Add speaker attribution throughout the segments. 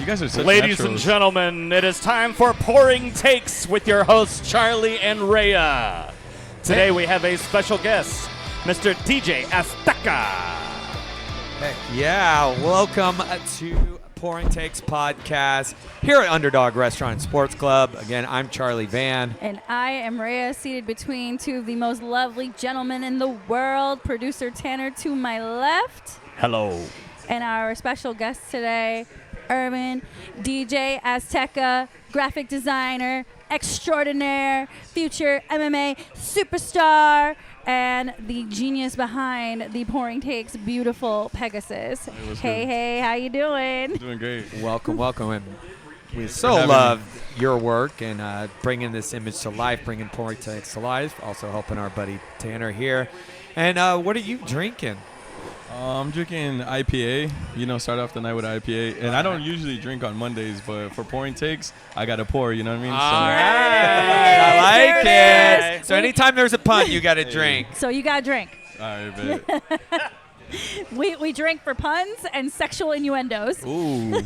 Speaker 1: You guys are such
Speaker 2: Ladies
Speaker 1: naturals.
Speaker 2: and gentlemen, it is time for Pouring Takes with your hosts, Charlie and Rhea. Today we have a special guest, Mr. DJaZteca.
Speaker 3: Heck yeah, welcome to Pouring Takes podcast here at Underdog Restaurant and Sports Club. Again, I'm Charlie Van.
Speaker 4: And I am Rhea, seated between two of the most lovely gentlemen in the world, producer Tanner to my left.
Speaker 2: Hello.
Speaker 4: And our special guest today, Irvin, DJaZteca, graphic designer, extraordinaire, future MMA superstar, and the genius behind the Pouring Takes beautiful Pegasus. Hey, how you doing?
Speaker 1: Doing great.
Speaker 3: Welcome. And we
Speaker 1: for
Speaker 3: so
Speaker 1: having
Speaker 3: love your work and bringing this image to life, bringing Pouring Takes to life, also helping our buddy Tanner here. And what are you drinking?
Speaker 1: I'm drinking IPA. You know, start off the night with IPA. And I don't usually drink on Mondays, but for Pouring Takes, I got to pour, you know what I mean?
Speaker 3: All right. I like
Speaker 4: There it
Speaker 3: it.
Speaker 4: is.
Speaker 3: So anytime there's a pun, you got to drink.
Speaker 4: So you got to drink.
Speaker 1: All right, bet.
Speaker 4: We drink for puns and sexual innuendos.
Speaker 1: Ooh.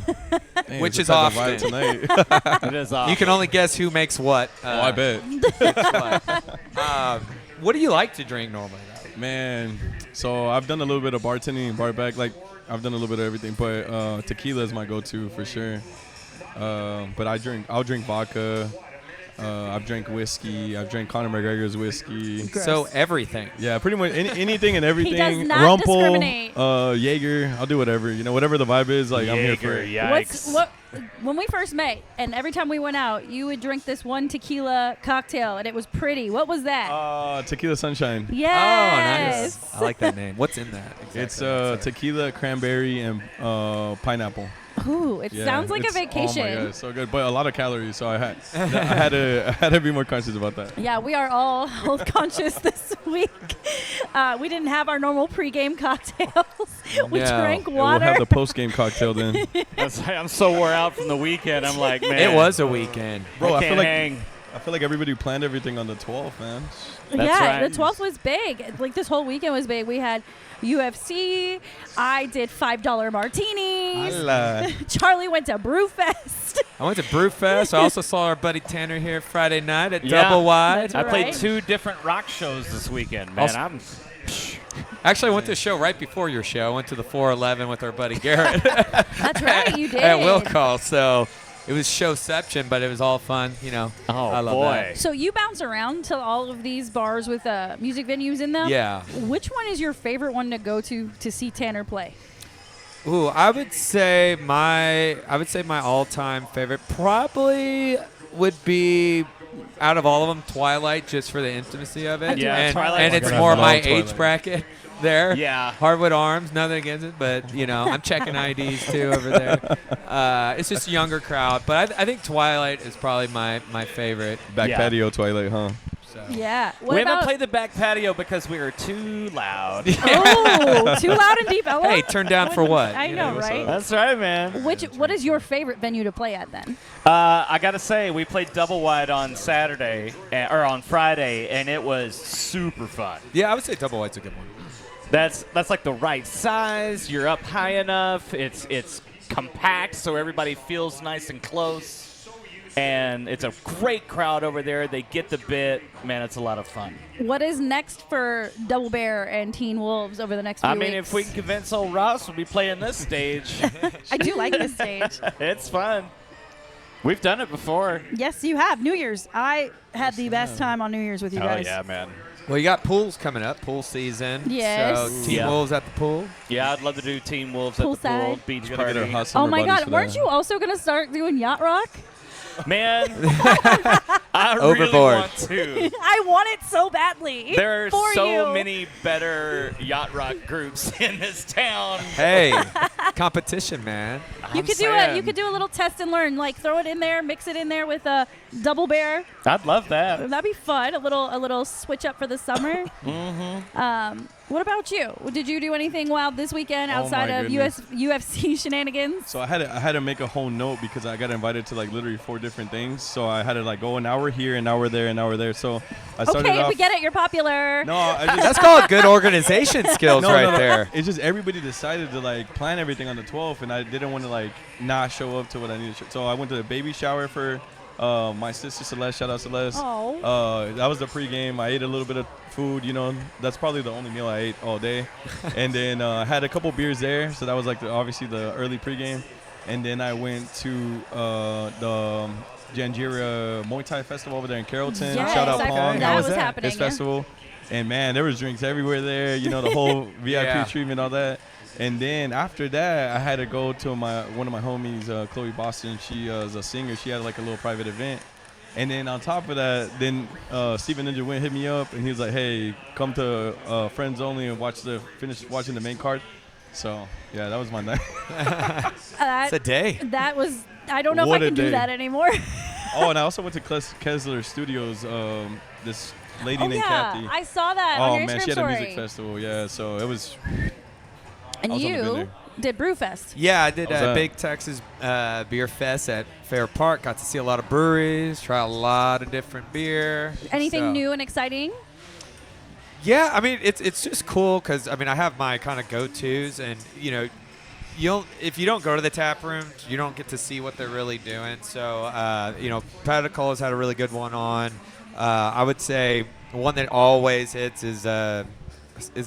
Speaker 1: Dang,
Speaker 3: Which
Speaker 1: it's
Speaker 3: is
Speaker 1: the type of
Speaker 3: often.
Speaker 1: vibe tonight.
Speaker 2: It is
Speaker 3: You can only guess who makes what.
Speaker 1: Oh, I bet.
Speaker 3: What do you like to drink normally, though?
Speaker 1: Man, so I've done a little bit of bartending, bar back. Like, I've done a little bit of everything, but tequila is my go-to for sure. But I'll drink vodka. I've drank whiskey. I've drank Conor McGregor's whiskey.
Speaker 4: Gross.
Speaker 3: So everything.
Speaker 1: Yeah, pretty much anything and everything.
Speaker 4: does not
Speaker 1: Rumpel,
Speaker 4: discriminate.
Speaker 1: Jaeger. I'll do whatever. You know, whatever the vibe is. Like, I'm here for it.
Speaker 2: Yikes.
Speaker 4: When we first met, and every time we went out, you would drink this one tequila cocktail, and it was pretty. What was that?
Speaker 1: Tequila Sunshine.
Speaker 4: Yes.
Speaker 3: Oh, nice. I like that name. What's in that? Exactly?
Speaker 1: It's tequila, cranberry, and pineapple.
Speaker 4: Ooh, it
Speaker 1: Yeah,
Speaker 4: sounds like a
Speaker 1: it's-
Speaker 4: vacation.
Speaker 1: Oh my god, it's so good, but a lot of calories. So I had to be more conscious about that.
Speaker 4: Yeah, we are all health conscious this week. We didn't have our normal pregame cocktails. We
Speaker 3: No.
Speaker 4: drank
Speaker 1: We'll
Speaker 4: water.
Speaker 1: have the post game cocktail then,
Speaker 2: I'm so wore out from the weekend. I'm like, man.
Speaker 3: It was a weekend.
Speaker 1: bro. I
Speaker 2: can't
Speaker 1: feel like
Speaker 2: hang.
Speaker 1: everybody planned everything on the 12th, man.
Speaker 2: That's
Speaker 4: yeah,
Speaker 2: right.
Speaker 4: the 12th was big. Like this whole weekend was big. We had UFC. I did $5 martinis.
Speaker 1: Hola.
Speaker 4: Charlie went to Brewfest.
Speaker 3: I went to Brewfest. I also saw our buddy Tanner here Friday night at
Speaker 2: Yeah.
Speaker 3: Double Wide.
Speaker 4: That's
Speaker 2: I played
Speaker 4: right.
Speaker 2: 2 different rock shows this weekend, man.
Speaker 3: Also- Actually, I went to a show right before your show. I went to the 411 with our buddy Garrett
Speaker 4: That's right, you did.
Speaker 3: at Will Call. So it was showception, but it was all fun. You know,
Speaker 2: Oh,
Speaker 3: I love
Speaker 2: boy.
Speaker 3: that.
Speaker 4: So you bounce around to all of these bars with music venues in them.
Speaker 3: Yeah.
Speaker 4: Which one is your favorite one to go to see Tanner play?
Speaker 3: Ooh, I would say my all-time favorite probably would be, out of all of them, Twilight, just for the intimacy of it.
Speaker 2: Yeah,
Speaker 3: and,
Speaker 2: Twilight's
Speaker 3: and it's
Speaker 1: great.
Speaker 3: more
Speaker 1: I
Speaker 3: my
Speaker 1: love
Speaker 3: age
Speaker 1: Twilight.
Speaker 3: bracket there.
Speaker 2: Yeah.
Speaker 3: Hardwood Arms, nothing against it, but you know, I'm checking IDs too over there. It's just a younger crowd, but I think Twilight is probably my favorite.
Speaker 1: Back
Speaker 2: Yeah.
Speaker 1: patio Twilight, huh?
Speaker 3: So.
Speaker 4: Yeah. What
Speaker 2: We
Speaker 4: about?
Speaker 2: haven't played the back patio because we were too loud.
Speaker 4: Oh, too loud and deep. Ella?
Speaker 3: Hey, turn down for what?
Speaker 4: I
Speaker 3: You
Speaker 4: know,
Speaker 1: what's
Speaker 4: right?
Speaker 1: up?
Speaker 2: That's right, man.
Speaker 4: What is your favorite venue to play at then?
Speaker 2: I gotta say, we played Double Wide on Saturday or on Friday, and it was super fun.
Speaker 3: Yeah, I would say Double White's a good one.
Speaker 2: That's like the right size. You're up high enough. It's compact, so everybody feels nice and close. And it's a great crowd over there. They get the bit. Man, it's a lot of fun.
Speaker 4: What is next for Double Bear and Teen Wolves over the next few
Speaker 2: I mean,
Speaker 4: weeks?
Speaker 2: if we can convince old Ross, we'll be playing this stage.
Speaker 4: I do like this stage.
Speaker 2: It's fun. We've done it before.
Speaker 4: Yes, you have. New Year's. I had the best time on New Year's with you guys.
Speaker 2: Oh, yeah, man.
Speaker 3: Well, you got pools coming up, pool season.
Speaker 4: Yes.
Speaker 3: So Team
Speaker 2: Yeah.
Speaker 3: Wolves at the pool.
Speaker 2: Yeah, I'd love to do Teen Wolves at the pool,
Speaker 4: Poolside.
Speaker 2: beach
Speaker 1: You gotta get our
Speaker 2: party.
Speaker 1: hot
Speaker 4: Oh
Speaker 1: summer
Speaker 4: my
Speaker 1: buddies
Speaker 4: God!
Speaker 1: for
Speaker 4: Weren't
Speaker 1: that.
Speaker 4: you also gonna start doing yacht rock?
Speaker 2: Man, I really
Speaker 3: Overboard.
Speaker 2: want to.
Speaker 4: I want it so badly.
Speaker 2: There are
Speaker 4: for
Speaker 2: so
Speaker 4: you.
Speaker 2: many better yacht rock groups in this town.
Speaker 3: Hey, competition, man.
Speaker 4: You could do a little test and learn. Like throw it in there, mix it in there with a Double Bear.
Speaker 2: I'd love that.
Speaker 4: That'd be fun. A little switch up for the summer. What about you? Did you do anything wild this weekend
Speaker 1: Oh,
Speaker 4: outside
Speaker 1: my
Speaker 4: of
Speaker 1: goodness.
Speaker 4: UFC shenanigans?
Speaker 1: So I had to make a whole note because I got invited to like literally 4 different things. So I had to like go an hour here, an hour there, an hour there. So I started
Speaker 4: Okay,
Speaker 1: off.
Speaker 4: we get it. You're popular.
Speaker 1: No, I just
Speaker 3: That's called good organization skills
Speaker 1: No,
Speaker 3: right
Speaker 1: no, no.
Speaker 3: there.
Speaker 1: It's just everybody decided to like plan everything on the 12th, and I didn't want to like not show up to what I needed to. So I went to the baby shower for my sister Celeste. Shout out Celeste.
Speaker 4: Oh.
Speaker 1: That was the pregame. I ate a little bit of food. You know, that's probably the only meal I ate all day. And then I had a couple beers there, so that was like obviously the early pregame. And then I went to the Janjira Muay Thai Festival over there in Carrollton.
Speaker 4: Yes,
Speaker 1: Shout out
Speaker 4: I
Speaker 1: Pong.
Speaker 4: heard
Speaker 3: How
Speaker 4: that
Speaker 3: was
Speaker 4: was
Speaker 3: that?
Speaker 4: happening.
Speaker 1: His
Speaker 4: yeah.
Speaker 1: festival. And man, there was drinks everywhere there. You know, the whole VIP
Speaker 3: Yeah.
Speaker 1: treatment, all that. And then after that, I had to go to one of my homies, Chloe Boston. She is a singer. She had like a little private event. And then on top of that, then Steven Ninja Win hit me up, and he was like, "Hey, come to Friends Only and finish watching the main card." So yeah, that was my night.
Speaker 3: It's a day.
Speaker 4: That was. I don't know
Speaker 1: What
Speaker 4: if I
Speaker 1: a
Speaker 4: can do
Speaker 1: day.
Speaker 4: that anymore.
Speaker 1: Oh, and I also went to Kessler Studios. This lady
Speaker 4: Oh
Speaker 1: named
Speaker 4: yeah,
Speaker 1: Kathy.
Speaker 4: I saw that
Speaker 1: Oh
Speaker 4: on your
Speaker 1: man,
Speaker 4: Instagram
Speaker 1: she had
Speaker 4: story.
Speaker 1: a music festival. Yeah, so it was.
Speaker 4: And
Speaker 1: I was on the good
Speaker 4: you
Speaker 1: day.
Speaker 4: did Brewfest.
Speaker 3: Yeah, I did
Speaker 1: How's
Speaker 3: a
Speaker 1: that?
Speaker 3: big Texas beer fest at Fair Park. Got to see a lot of breweries, try a lot of different beer.
Speaker 4: Anything
Speaker 3: So-
Speaker 4: new and exciting?
Speaker 3: Yeah, I mean it's just cool because I mean I have my kind of go-tos, and you know, if you don't go to the tap room, you don't get to see what they're really doing. So you know, Protocol has had a really good one on. I would say one that always hits is it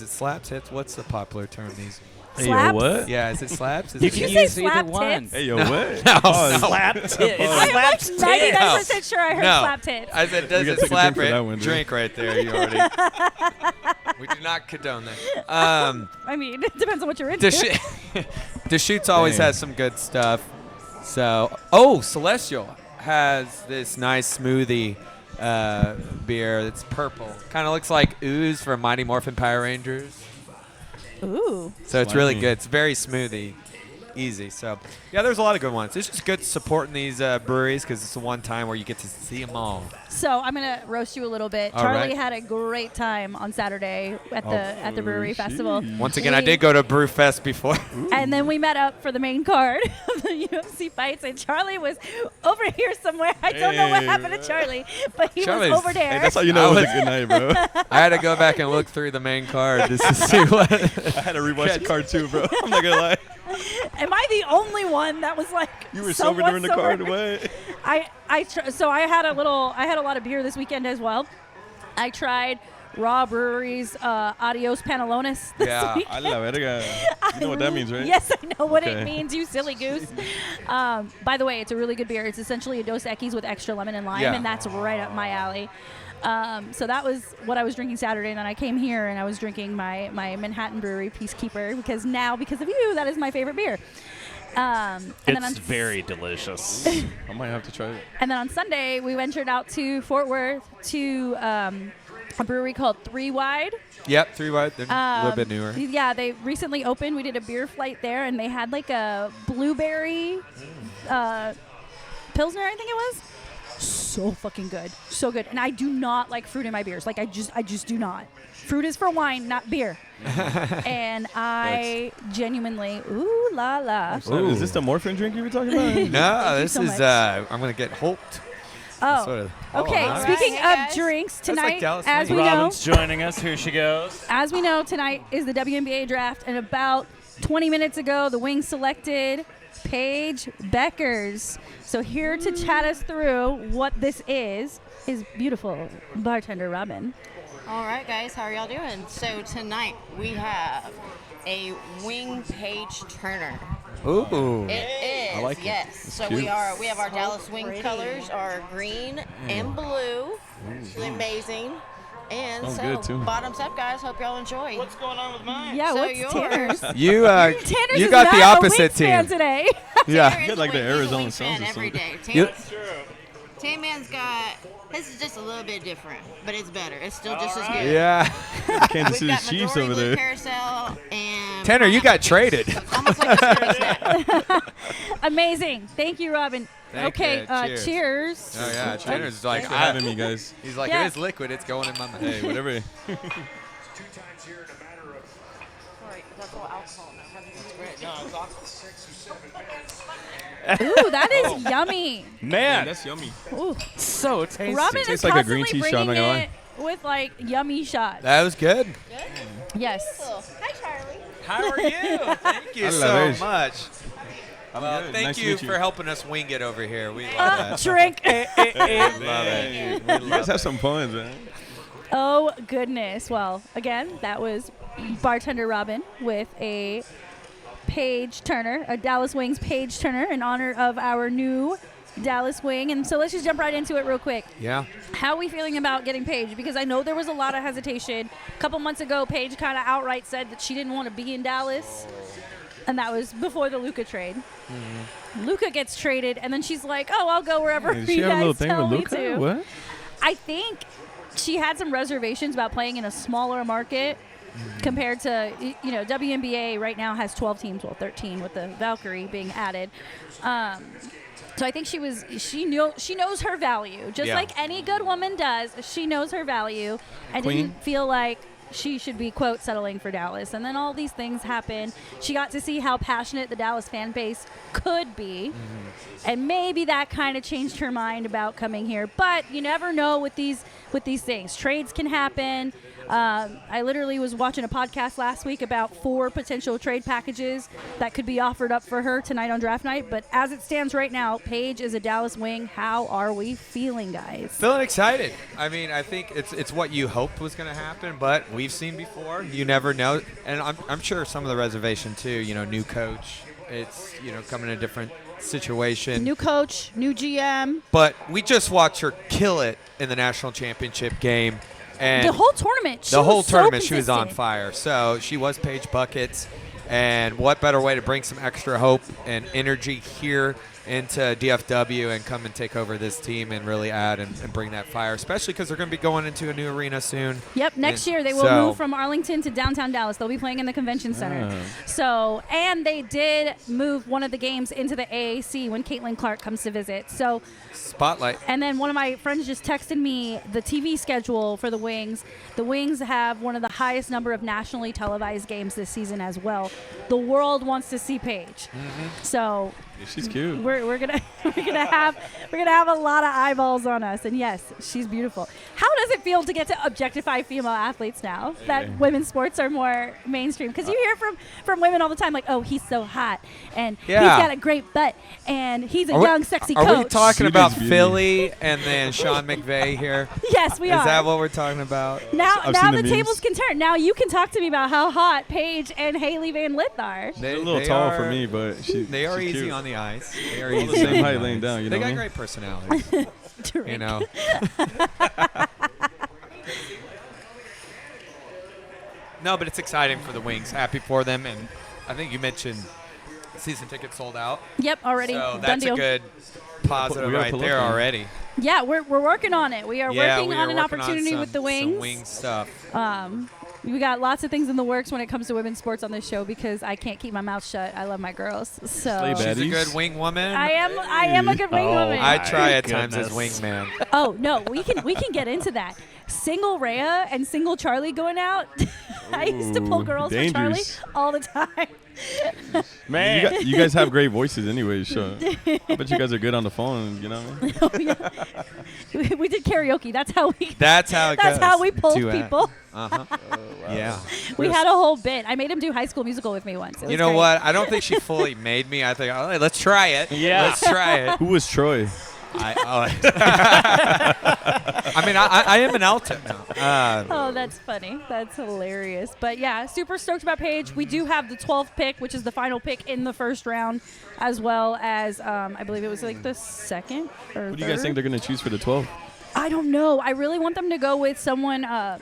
Speaker 3: slaps hits? What's the popular term these?
Speaker 2: Hey,
Speaker 4: Slaps?
Speaker 2: what?
Speaker 3: Yeah, is it slaps? Is
Speaker 2: You
Speaker 3: it
Speaker 4: Did
Speaker 2: can
Speaker 4: you say
Speaker 2: use either
Speaker 4: slap
Speaker 2: one.
Speaker 4: tits?
Speaker 1: Hey yo, what?
Speaker 3: No,
Speaker 1: Oh,
Speaker 2: Slap tit. It
Speaker 4: I'm like
Speaker 2: slaps
Speaker 4: 99% sure I heard
Speaker 3: No.
Speaker 4: slap tits.
Speaker 3: I said,
Speaker 1: We
Speaker 3: does
Speaker 1: gotta
Speaker 3: it
Speaker 1: take a
Speaker 3: slap
Speaker 1: drink for
Speaker 3: it?
Speaker 1: that one, dude.
Speaker 3: Drink right there. You already. We do not condone that.
Speaker 4: I mean, it depends on what you're into.
Speaker 3: Deschutes always
Speaker 1: Dang.
Speaker 3: has some good stuff. So, Celestial has this nice smoothie beer that's purple. Kind of looks like ooze from Mighty Morphin Power Rangers.
Speaker 4: Ooh.
Speaker 3: So it's really
Speaker 1: Slimy.
Speaker 3: good. It's very smoothie. Easy. So, yeah, there's a lot of good ones. It's just good supporting these breweries because it's the one time where you get to see them all.
Speaker 4: So I'm gonna roast you a little bit.
Speaker 3: All
Speaker 4: Charlie
Speaker 3: right.
Speaker 4: had a great time on Saturday at the brewery
Speaker 1: sheesh.
Speaker 4: festival.
Speaker 3: Once again, I did go to Brewfest before.
Speaker 4: And then we met up for the main card of the UFC fights, and Charlie was over here somewhere. I don't know what
Speaker 1: Hey,
Speaker 4: happened to Charlie, but he
Speaker 3: Charlie's-
Speaker 4: was over there.
Speaker 1: Hey, that's how you know it was a good night, bro.
Speaker 3: I had to go back and look through the main card just to see what.
Speaker 1: I had to rewatch the card too, bro. I'm not gonna lie.
Speaker 4: Am I the only one that was like
Speaker 1: You were sober
Speaker 4: somewhat
Speaker 1: during the
Speaker 4: sober?
Speaker 1: card. What?
Speaker 4: So I had a lot of beer this weekend as well. I tried Raw Brewery's Adios Panelones this
Speaker 3: Yeah,
Speaker 4: week.
Speaker 1: I love it. You know what that means, right?
Speaker 4: Yes, I know what it
Speaker 1: Okay.
Speaker 4: means, you silly goose. By the way, it's a really good beer. It's essentially a Dos Equis with extra lemon and lime,
Speaker 3: Yeah.
Speaker 4: and that's right up my alley. So that was what I was drinking Saturday, and then I came here and I was drinking my Manhattan Brewery Peacekeeper because of you, that is my favorite beer. And then
Speaker 2: It's
Speaker 4: on
Speaker 2: very delicious.
Speaker 1: I might have to try it.
Speaker 4: And then on Sunday, we ventured out to Fort Worth to a brewery called 3 Wide.
Speaker 3: Yep, 3 wide. They're a little bit newer.
Speaker 4: Yeah, they recently opened. We did a beer flight there, and they had like a blueberry Pilsner, I think it was. So fucking good. So good. And I do not like fruit in my beers. Like, I just do not. Fruit is for wine, not beer. And I genuinely, ooh la la.
Speaker 1: So, is this the morphine drink you were talking about?
Speaker 3: No,
Speaker 4: you
Speaker 3: this
Speaker 4: so
Speaker 3: is.
Speaker 4: much.
Speaker 3: I'm gonna get hulked.
Speaker 4: Oh,
Speaker 3: Sort of.
Speaker 4: okay.
Speaker 3: nice.
Speaker 4: Speaking
Speaker 5: Hey,
Speaker 4: of
Speaker 5: guys.
Speaker 4: drinks
Speaker 3: That's like
Speaker 4: tonight,
Speaker 3: Dallas
Speaker 4: as we
Speaker 3: Lane.
Speaker 4: know,
Speaker 2: Robin's joining us. Here she goes.
Speaker 4: as we know, tonight is the WNBA draft, and about 20 minutes ago, the Wings selected Paige Beckers. So here to chat us through what this is beautiful bartender Robin.
Speaker 5: All right, guys, how are y'all doing? So tonight we have a wing Paige Turner.
Speaker 3: Ooh.
Speaker 5: It is,
Speaker 1: I like it.
Speaker 5: yes.
Speaker 1: It's
Speaker 5: So
Speaker 1: cute.
Speaker 5: we have our Dallas Wings colors are green and blue. Really amazing. And
Speaker 1: Smells
Speaker 5: so
Speaker 1: good, too.
Speaker 5: bottoms up, guys. Hope y'all enjoy.
Speaker 2: What's going on with mine?
Speaker 4: Yeah,
Speaker 5: So
Speaker 4: what's
Speaker 5: yours.
Speaker 4: Tanner's?
Speaker 3: You
Speaker 4: Tanner's
Speaker 3: you
Speaker 4: is
Speaker 3: got the
Speaker 4: not a
Speaker 3: opposite
Speaker 4: Wings fan
Speaker 3: team.
Speaker 4: today.
Speaker 3: Yeah.
Speaker 5: Tanner is
Speaker 1: get like
Speaker 5: a
Speaker 1: the
Speaker 5: Wing- he's a
Speaker 1: Arizona
Speaker 5: Wings fan
Speaker 1: Suns or
Speaker 5: every
Speaker 1: something.
Speaker 5: day.
Speaker 3: You-
Speaker 5: Tan Man's got his is just a little bit different, but it's better. It's still just as good.
Speaker 3: Yeah.
Speaker 1: Kansas
Speaker 5: We've
Speaker 1: City
Speaker 5: got
Speaker 1: Chiefs
Speaker 5: majority
Speaker 1: over
Speaker 5: blue
Speaker 1: there.
Speaker 5: carousel and
Speaker 3: Tanner, you got traded.
Speaker 5: almost like a spirit snack.
Speaker 4: Amazing. Thank you, Robin.
Speaker 3: Thank
Speaker 4: okay,
Speaker 3: you.
Speaker 4: Cheers.
Speaker 3: Oh yeah, Tanner's like,
Speaker 1: Thanks for having me, guys.
Speaker 3: he's like,
Speaker 4: Yeah.
Speaker 3: it is liquid. It's going in my mouth.
Speaker 1: Hey, whatever.
Speaker 4: Ooh, that is yummy.
Speaker 2: Man,
Speaker 1: That's yummy.
Speaker 4: Ooh.
Speaker 2: so tasty.
Speaker 4: Robin is
Speaker 1: tastes like a green
Speaker 4: constantly
Speaker 1: tea shot, I'm not
Speaker 4: bringing
Speaker 1: gonna lie.
Speaker 4: it with like yummy shots.
Speaker 3: That was good.
Speaker 4: Yes.
Speaker 5: Hi, Charlie.
Speaker 3: How are you? Thank you
Speaker 1: I
Speaker 3: so
Speaker 1: love it.
Speaker 3: much. Well,
Speaker 1: good.
Speaker 3: thank
Speaker 1: Nice to
Speaker 3: you
Speaker 1: meet you.
Speaker 3: for helping us wing it over here. We love that.
Speaker 4: Drink.
Speaker 3: Love it.
Speaker 1: You guys have some puns, man.
Speaker 4: Oh, goodness. Well, again, that was Bartender Robin with a Paige Turner, a Dallas Wings Paige Turner, in honor of our new Dallas Wing. And so let's just jump right into it real quick.
Speaker 3: Yeah.
Speaker 4: How are we feeling about getting Paige? Because I know there was a lot of hesitation. A couple months ago, Paige kind of outright said that she didn't want to be in Dallas. And that was before the Luka trade. Luka gets traded, and then she's like, "Oh, I'll go wherever
Speaker 1: Does
Speaker 4: you
Speaker 1: she have a little
Speaker 4: guys
Speaker 1: thing
Speaker 4: tell
Speaker 1: with
Speaker 4: me
Speaker 1: Luka?
Speaker 4: to."
Speaker 1: What?
Speaker 4: I think she had some reservations about playing in a smaller market compared to, WNBA right now has 12 teams, well, 13 with the Valkyrie being added. So I think she knows her value, just
Speaker 3: Yeah.
Speaker 4: like any good woman does. She knows her value, and
Speaker 1: Queen.
Speaker 4: didn't feel like she should be, quote, settling for Dallas. And then all these things happened. She got to see how passionate the Dallas fan base could be. And maybe that kind of changed her mind about coming here. But you never know with these things. Trades can happen. I literally was watching a podcast last week about 4 potential trade packages that could be offered up for her tonight on draft night. But as it stands right now, Paige is a Dallas Wing. How are we feeling, guys?
Speaker 3: Feeling excited. I mean, I think it's what you hoped was going to happen, but we've seen before. You never know. And I'm sure some of the reservation, too, new coach. It's, coming in a different situation.
Speaker 4: New coach, new GM.
Speaker 3: But we just watched her kill it in the national championship game. And
Speaker 4: The whole tournament.
Speaker 3: the whole tournament,
Speaker 4: so
Speaker 3: she was on
Speaker 4: consistent.
Speaker 3: fire. So she was Paige Buckets. And what better way to bring some extra hope and energy here into DFW and come and take over this team and really add and bring that fire, especially because they're going to be going into a new arena soon.
Speaker 4: Yep, next
Speaker 3: And
Speaker 4: year they will
Speaker 3: so-
Speaker 4: move from Arlington to downtown Dallas. They'll be playing in the convention center.
Speaker 1: Ah.
Speaker 4: So, and they did move one of the games into the AAC when Caitlin Clark comes to visit. So,
Speaker 3: Spotlight.
Speaker 4: and then one of my friends just texted me the TV schedule for the Wings. The Wings have one of the highest number of nationally televised games this season as well. The world wants to see Paige. So
Speaker 1: Yeah, she's cute.
Speaker 4: we're gonna have a lot of eyeballs on us, and yes, she's beautiful. How does it feel to get to objectify female athletes now that women's sports are more mainstream? Because you hear from women all the time, like, "Oh, he's so hot, and he's
Speaker 3: Yeah.
Speaker 4: got a great butt, and he's a
Speaker 3: Are we-
Speaker 4: young, sexy
Speaker 3: Are
Speaker 4: coach."
Speaker 3: we talking
Speaker 1: She
Speaker 3: about
Speaker 1: is beauty.
Speaker 3: Philly and then Sean McVay here?
Speaker 4: Yes, we are.
Speaker 3: Is that what we're talking about?
Speaker 4: now
Speaker 1: I've
Speaker 4: now
Speaker 1: seen
Speaker 4: the
Speaker 1: the memes.
Speaker 4: tables can turn. Now you can talk to me about how hot Paige and Haley Van Lith are.
Speaker 3: They,
Speaker 1: A little
Speaker 3: they
Speaker 1: tall
Speaker 3: are-
Speaker 1: for me, but
Speaker 3: They are
Speaker 1: she's
Speaker 3: easy
Speaker 1: cute.
Speaker 3: on the ice. They are
Speaker 1: All
Speaker 3: easy
Speaker 1: the same
Speaker 3: on the
Speaker 1: height
Speaker 3: ice.
Speaker 1: laying down, you
Speaker 3: They
Speaker 1: know
Speaker 3: got
Speaker 1: what I mean?
Speaker 3: great personalities.
Speaker 4: Drink.
Speaker 3: No, but it's exciting for the Wings. Happy for them, and I think you mentioned season tickets sold out.
Speaker 4: Yep, already
Speaker 3: So
Speaker 4: done
Speaker 3: that's
Speaker 4: deal.
Speaker 3: a good positive
Speaker 1: We gotta
Speaker 3: right
Speaker 1: pull
Speaker 3: there
Speaker 1: up then.
Speaker 3: already.
Speaker 4: Yeah, we're working on it. We are
Speaker 3: Yeah,
Speaker 4: working
Speaker 3: we
Speaker 4: on
Speaker 3: are
Speaker 4: an
Speaker 3: working
Speaker 4: opportunity
Speaker 3: some-
Speaker 4: with the
Speaker 3: some
Speaker 4: Wings.
Speaker 3: wing stuff.
Speaker 4: We got lots of things in the works when it comes to women's sports on this show because I can't keep my mouth shut. I love my girls. So
Speaker 1: Slay
Speaker 3: She's a
Speaker 1: baddies.
Speaker 3: good wing woman.
Speaker 4: I am a good wing
Speaker 2: Oh,
Speaker 4: woman.
Speaker 3: I
Speaker 2: My
Speaker 3: try at times as
Speaker 2: goodness.
Speaker 3: wingman.
Speaker 4: Oh no, we can get into that. Single Rhea and single Charlie going out. I used to pull
Speaker 1: Ooh,
Speaker 4: girls
Speaker 1: dangerous.
Speaker 4: for Charlie all the time.
Speaker 2: Man.
Speaker 1: You guys have great voices anyway, so I bet you guys are good on the phone, you know what I mean?
Speaker 4: Oh, yeah. we did karaoke. That's how we.
Speaker 3: That's how it
Speaker 4: That's
Speaker 3: goes.
Speaker 4: how we pulled
Speaker 3: Duet.
Speaker 4: people.
Speaker 3: Uh-huh. Yeah.
Speaker 4: We had a whole bit. I made him do High School Musical with me once. It
Speaker 3: You
Speaker 4: was
Speaker 3: know
Speaker 4: great.
Speaker 3: what? I don't think she fully made me. I think, all right, let's try it.
Speaker 2: Yeah.
Speaker 3: Let's try it.
Speaker 1: Who was Troy?
Speaker 3: I mean, I am an alto now.
Speaker 4: Oh, that's funny. That's hilarious. But yeah, super stoked about Paige. We do have the 12th pick, which is the final pick in the first round, as well as I believe it was like the second or
Speaker 1: Who do you guys think they're going to choose for the 12?
Speaker 4: I don't know. I really want them to go with someone on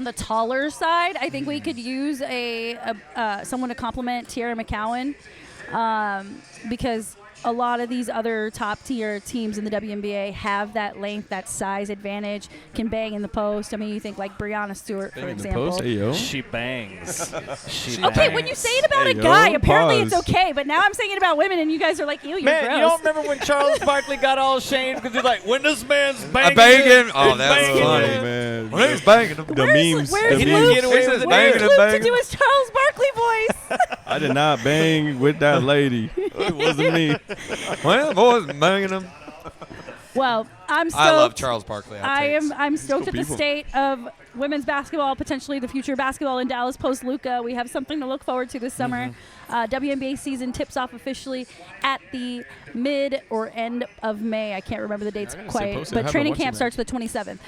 Speaker 4: the taller side. I think we could use someone to complement Tiara McCowan because a lot of these other top-tier teams in the WNBA have that length, that size advantage, can bang in the post. I mean, you think like Brianna Stewart, for
Speaker 1: In the
Speaker 4: example.
Speaker 1: post? Hey, yo.
Speaker 2: She bangs. She
Speaker 4: Okay,
Speaker 2: bangs.
Speaker 4: when you say it about
Speaker 1: Hey,
Speaker 4: a guy,
Speaker 1: yo,
Speaker 4: apparently it's
Speaker 1: pause.
Speaker 4: okay. But now I'm saying it about women, and you guys are like, ew, you're
Speaker 2: Man,
Speaker 4: gross.
Speaker 2: you don't remember when Charles Barkley got all ashamed because he's like, when this man's banging,
Speaker 3: banging? Oh,
Speaker 2: he's
Speaker 3: that's
Speaker 2: banging
Speaker 3: funny.
Speaker 2: it.
Speaker 1: Man.
Speaker 3: Well, he's banging them.
Speaker 1: The memes.
Speaker 4: Where's
Speaker 1: the
Speaker 3: He didn't
Speaker 4: Luke?
Speaker 3: get away with it.
Speaker 4: Where's
Speaker 3: Banging,
Speaker 4: Luke to
Speaker 3: banging.
Speaker 4: do his Charles Barkley voice?
Speaker 1: I did not bang with that lady. It wasn't me.
Speaker 3: Well, boys banging them.
Speaker 4: Well, I'm stoked.
Speaker 3: I love Charles Barkley.
Speaker 4: I'm stoked at the
Speaker 1: people.
Speaker 4: state of women's basketball, potentially the future basketball in Dallas post Luka. We have something to look forward to this summer. WNBA season tips off officially at the mid or end of May. I can't remember the dates
Speaker 1: I gotta
Speaker 4: quite,
Speaker 1: stay posted. I
Speaker 4: but
Speaker 1: haven't
Speaker 4: training
Speaker 1: watched it,
Speaker 4: camp
Speaker 1: man.
Speaker 4: starts the 27th.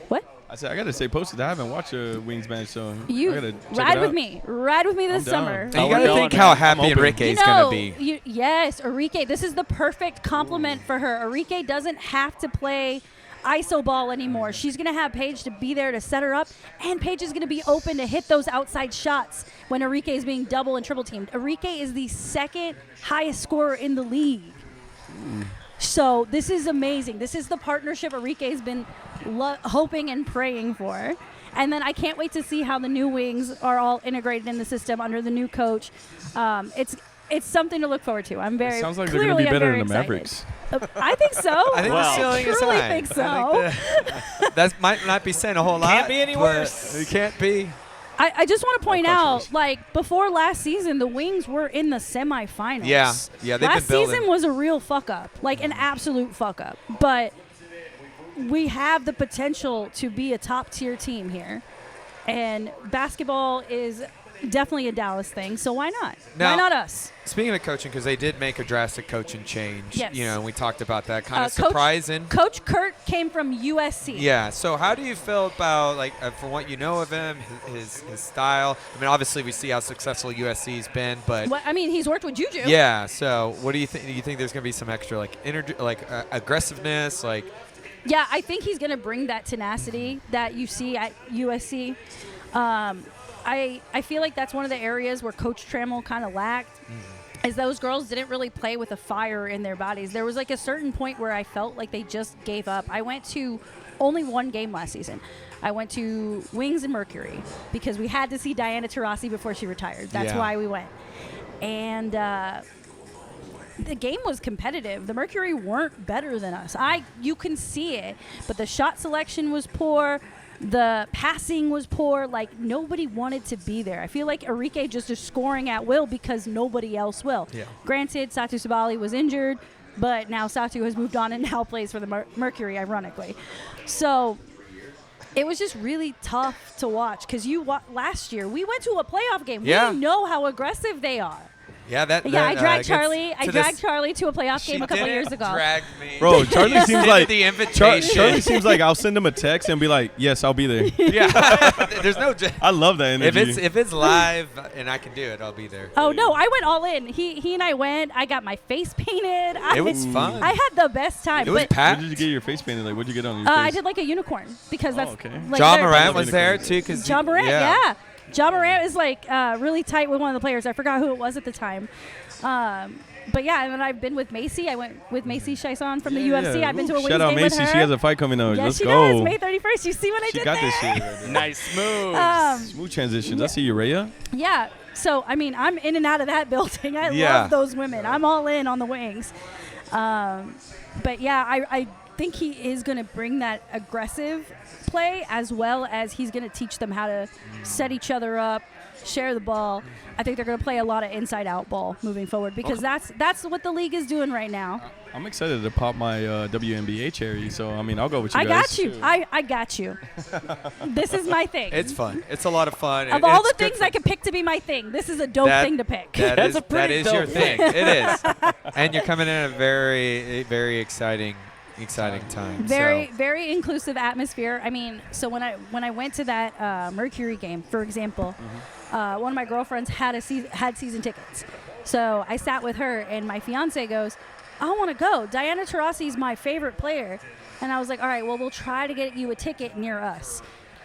Speaker 4: What?
Speaker 1: I said I gotta stay posted. I haven't watched a Wings match, so I
Speaker 4: You
Speaker 1: gotta check
Speaker 4: ride
Speaker 1: it
Speaker 4: with
Speaker 1: out.
Speaker 4: me. Ride with me this
Speaker 1: I'm down.
Speaker 4: summer.
Speaker 3: And
Speaker 2: Oh,
Speaker 3: you
Speaker 2: we're
Speaker 3: got to
Speaker 2: going,
Speaker 3: think
Speaker 2: man.
Speaker 3: how
Speaker 2: I'm
Speaker 3: happy
Speaker 2: open.
Speaker 3: Enrique's going to be.
Speaker 4: Yes, Enrique. This is the perfect compliment for her. Enrique doesn't have to play ISO ball anymore. She's going to have Paige to be there to set her up, and Paige is going to be open to hit those outside shots when Enrique is being double and triple teamed. Enrique is the second highest scorer in the league. So this is amazing. This is the partnership Enrique has been hoping and praying for. And then I can't wait to see how the new Wings are all integrated in the system under the new coach. It's something to look forward to. I'm very
Speaker 1: Sounds like they're gonna be
Speaker 4: clearly I'm
Speaker 1: better
Speaker 4: very
Speaker 1: than the
Speaker 4: excited.
Speaker 1: Mavericks.
Speaker 4: I think so.
Speaker 3: I think
Speaker 2: Wow.
Speaker 3: the ceiling is
Speaker 4: Truly
Speaker 3: high.
Speaker 4: think so.
Speaker 3: I think that might not be saying a whole lot.
Speaker 2: Can't be any
Speaker 3: but
Speaker 2: worse.
Speaker 3: It can't be.
Speaker 4: I just want to point out,
Speaker 1: controversy.
Speaker 4: like, before last season, the Wings were in the semifinals.
Speaker 3: Yeah, they've been
Speaker 4: last
Speaker 3: building.
Speaker 4: season was a real fuck up, like an absolute fuck up. But we have the potential to be a top tier team here, and basketball is definitely a Dallas thing. So why not?
Speaker 3: Now-
Speaker 4: Why not us?
Speaker 3: Speaking of coaching, because they did make a drastic coaching change.
Speaker 4: Yes.
Speaker 3: You know, and we talked about that. Kind of
Speaker 4: Coach-
Speaker 3: surprising.
Speaker 4: Coach Kurt came from USC.
Speaker 3: Yeah. So how do you feel about, like, from what you know of him, his style? I mean, obviously we see how successful USC's been, but
Speaker 4: Well, I mean, he's worked with Juju.
Speaker 3: yeah. So what do you think? Do you think there's gonna be some extra aggressiveness? Like,
Speaker 4: Yeah, I think he's going to bring that tenacity that you see at USC. I feel like that's one of the areas where Coach Trammell kind of lacked. Is those girls didn't really play with a fire in their bodies. There was like a certain point where I felt like they just gave up. I went to only one game last season. I went to Wings and Mercury because we had to see Diana Taurasi before she retired. That's
Speaker 3: Yeah.
Speaker 4: why we went. And the game was competitive. The Mercury weren't better than us. You can see it, but the shot selection was poor. The passing was poor. Like, nobody wanted to be there. I feel like Enrique just is scoring at will because nobody else will.
Speaker 3: Yeah.
Speaker 4: Granted, Satu Sabali was injured, but now Satu has moved on and now plays for the Mercury, ironically. So it was just really tough to watch because last year we went to a playoff game.
Speaker 3: Yeah.
Speaker 4: We know how aggressive they are.
Speaker 3: yeah, that.
Speaker 4: Yeah, I dragged
Speaker 3: gets
Speaker 4: Charlie. I
Speaker 3: to
Speaker 4: dragged
Speaker 3: this-
Speaker 4: Charlie to a playoff
Speaker 3: She
Speaker 4: game a couple
Speaker 3: didn't
Speaker 4: years ago.
Speaker 3: drag me.
Speaker 1: Bro, Charlie seems
Speaker 3: Send
Speaker 1: like
Speaker 3: the invitation.
Speaker 1: Charlie seems like I'll send him a text and be like, "Yes, I'll be there."
Speaker 3: Yeah. There's no.
Speaker 1: I love that energy.
Speaker 3: If it's live and I can do it, I'll be there.
Speaker 4: Oh no, I went all in. He and I went. I got my face painted.
Speaker 3: It was fun.
Speaker 4: I had the best time.
Speaker 3: It was
Speaker 4: but
Speaker 3: packed.
Speaker 1: Where did you get your face painted? Like, what'd you get on your face?
Speaker 4: I did like a unicorn because that's
Speaker 1: okay.
Speaker 4: like
Speaker 3: John
Speaker 4: they're-
Speaker 3: Morant was there too, because
Speaker 4: John Morant, yeah. John Morant is like really tight with one of the players. I forgot who it was at the time. But yeah, and then I've been with Macy. I went with Macy Chison from the UFC. I've been to a Wings
Speaker 1: Shout out
Speaker 4: game
Speaker 1: Macy.
Speaker 4: with her.
Speaker 1: She has a fight coming up.
Speaker 4: Yes,
Speaker 1: Let's
Speaker 4: she
Speaker 1: go.
Speaker 4: does. May 31st. You see what I
Speaker 1: She
Speaker 4: did
Speaker 1: got
Speaker 4: there?
Speaker 1: this shit. Right there.
Speaker 2: Nice moves.
Speaker 1: Smooth transitions. I see you, Rhea.
Speaker 4: Yeah. So, I mean, I'm in and out of that building. I
Speaker 3: Yeah.
Speaker 4: love those women. I'm all in on the Wings. But yeah, I think he is going to bring that aggressive play as well as he's going to teach them how to set each other up, share the ball. I think they're going to play a lot of inside-out ball moving forward because that's what the league is doing right now.
Speaker 1: I'm excited to pop my WNBA cherry. So, I mean, I'll go with you
Speaker 4: I
Speaker 1: guys.
Speaker 4: got you. I got you. This is my thing.
Speaker 3: It's fun. It's a lot of fun.
Speaker 4: of all the things I could pick to be my thing, this is a dope thing to pick.
Speaker 2: That's a pretty
Speaker 3: that is your
Speaker 2: dope
Speaker 3: thing. It is, and you're coming in at a very, very exciting time.
Speaker 4: Very inclusive atmosphere. I mean, so when I went to that Mercury game, for example, one of my girlfriends had season tickets. So I sat with her, and my fiance goes, "I want to go. Diana Taurasi is my favorite player." And I was like, "All right, well, we'll try to get you a ticket near us."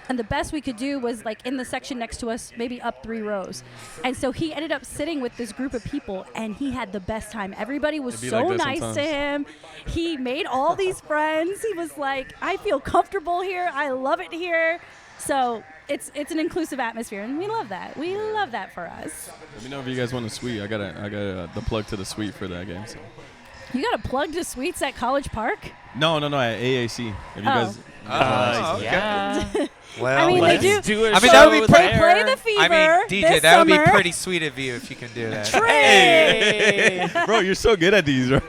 Speaker 4: And the best we could do was like in the section next to us, maybe up 3 rows. And so he ended up sitting with this group of people, and he had the best time. Everybody was
Speaker 1: It'd be
Speaker 4: so
Speaker 1: like this
Speaker 4: nice
Speaker 1: sometimes.
Speaker 4: to him. He made all these friends. He was like, "I feel comfortable here. I love it here." So it's an inclusive atmosphere, and we love that. We love that for us.
Speaker 1: Let me know if you guys want a suite. I got the plug to the suite for that game. So.
Speaker 4: You got a plug to suites at College Park?
Speaker 1: No, at AAC. If you guys,
Speaker 3: Okay.
Speaker 2: Yeah.
Speaker 3: Well,
Speaker 4: I mean, they
Speaker 2: Let's
Speaker 4: do.
Speaker 2: do a
Speaker 3: I mean, that would be
Speaker 2: show
Speaker 3: pretty-
Speaker 4: Play
Speaker 2: there.
Speaker 4: the Fever.
Speaker 3: I mean, DJ,
Speaker 4: this
Speaker 3: that would be
Speaker 4: summer.
Speaker 3: pretty sweet of you if you can do that.
Speaker 2: Hey.
Speaker 1: Bro, you're so good at these, bro.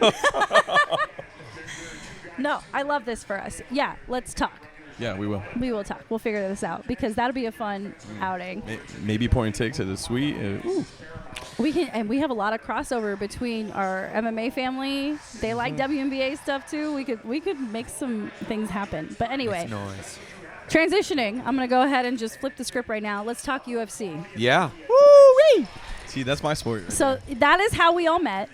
Speaker 4: No, I love this for us. Yeah, let's talk.
Speaker 1: Yeah, we will.
Speaker 4: We will talk. We'll figure this out because that'll be a fun outing.
Speaker 1: Maybe pouring takes at the suite. Ooh.
Speaker 4: We can, and we have a lot of crossover between our MMA family. They like WNBA stuff too. We could make some things happen. But anyway,
Speaker 3: It's noise.
Speaker 4: transitioning. I'm gonna go ahead and just flip the script right now. Let's talk UFC.
Speaker 3: Yeah.
Speaker 4: Woo-wee!
Speaker 1: See, that's my sport. Right
Speaker 4: So that is how we all met.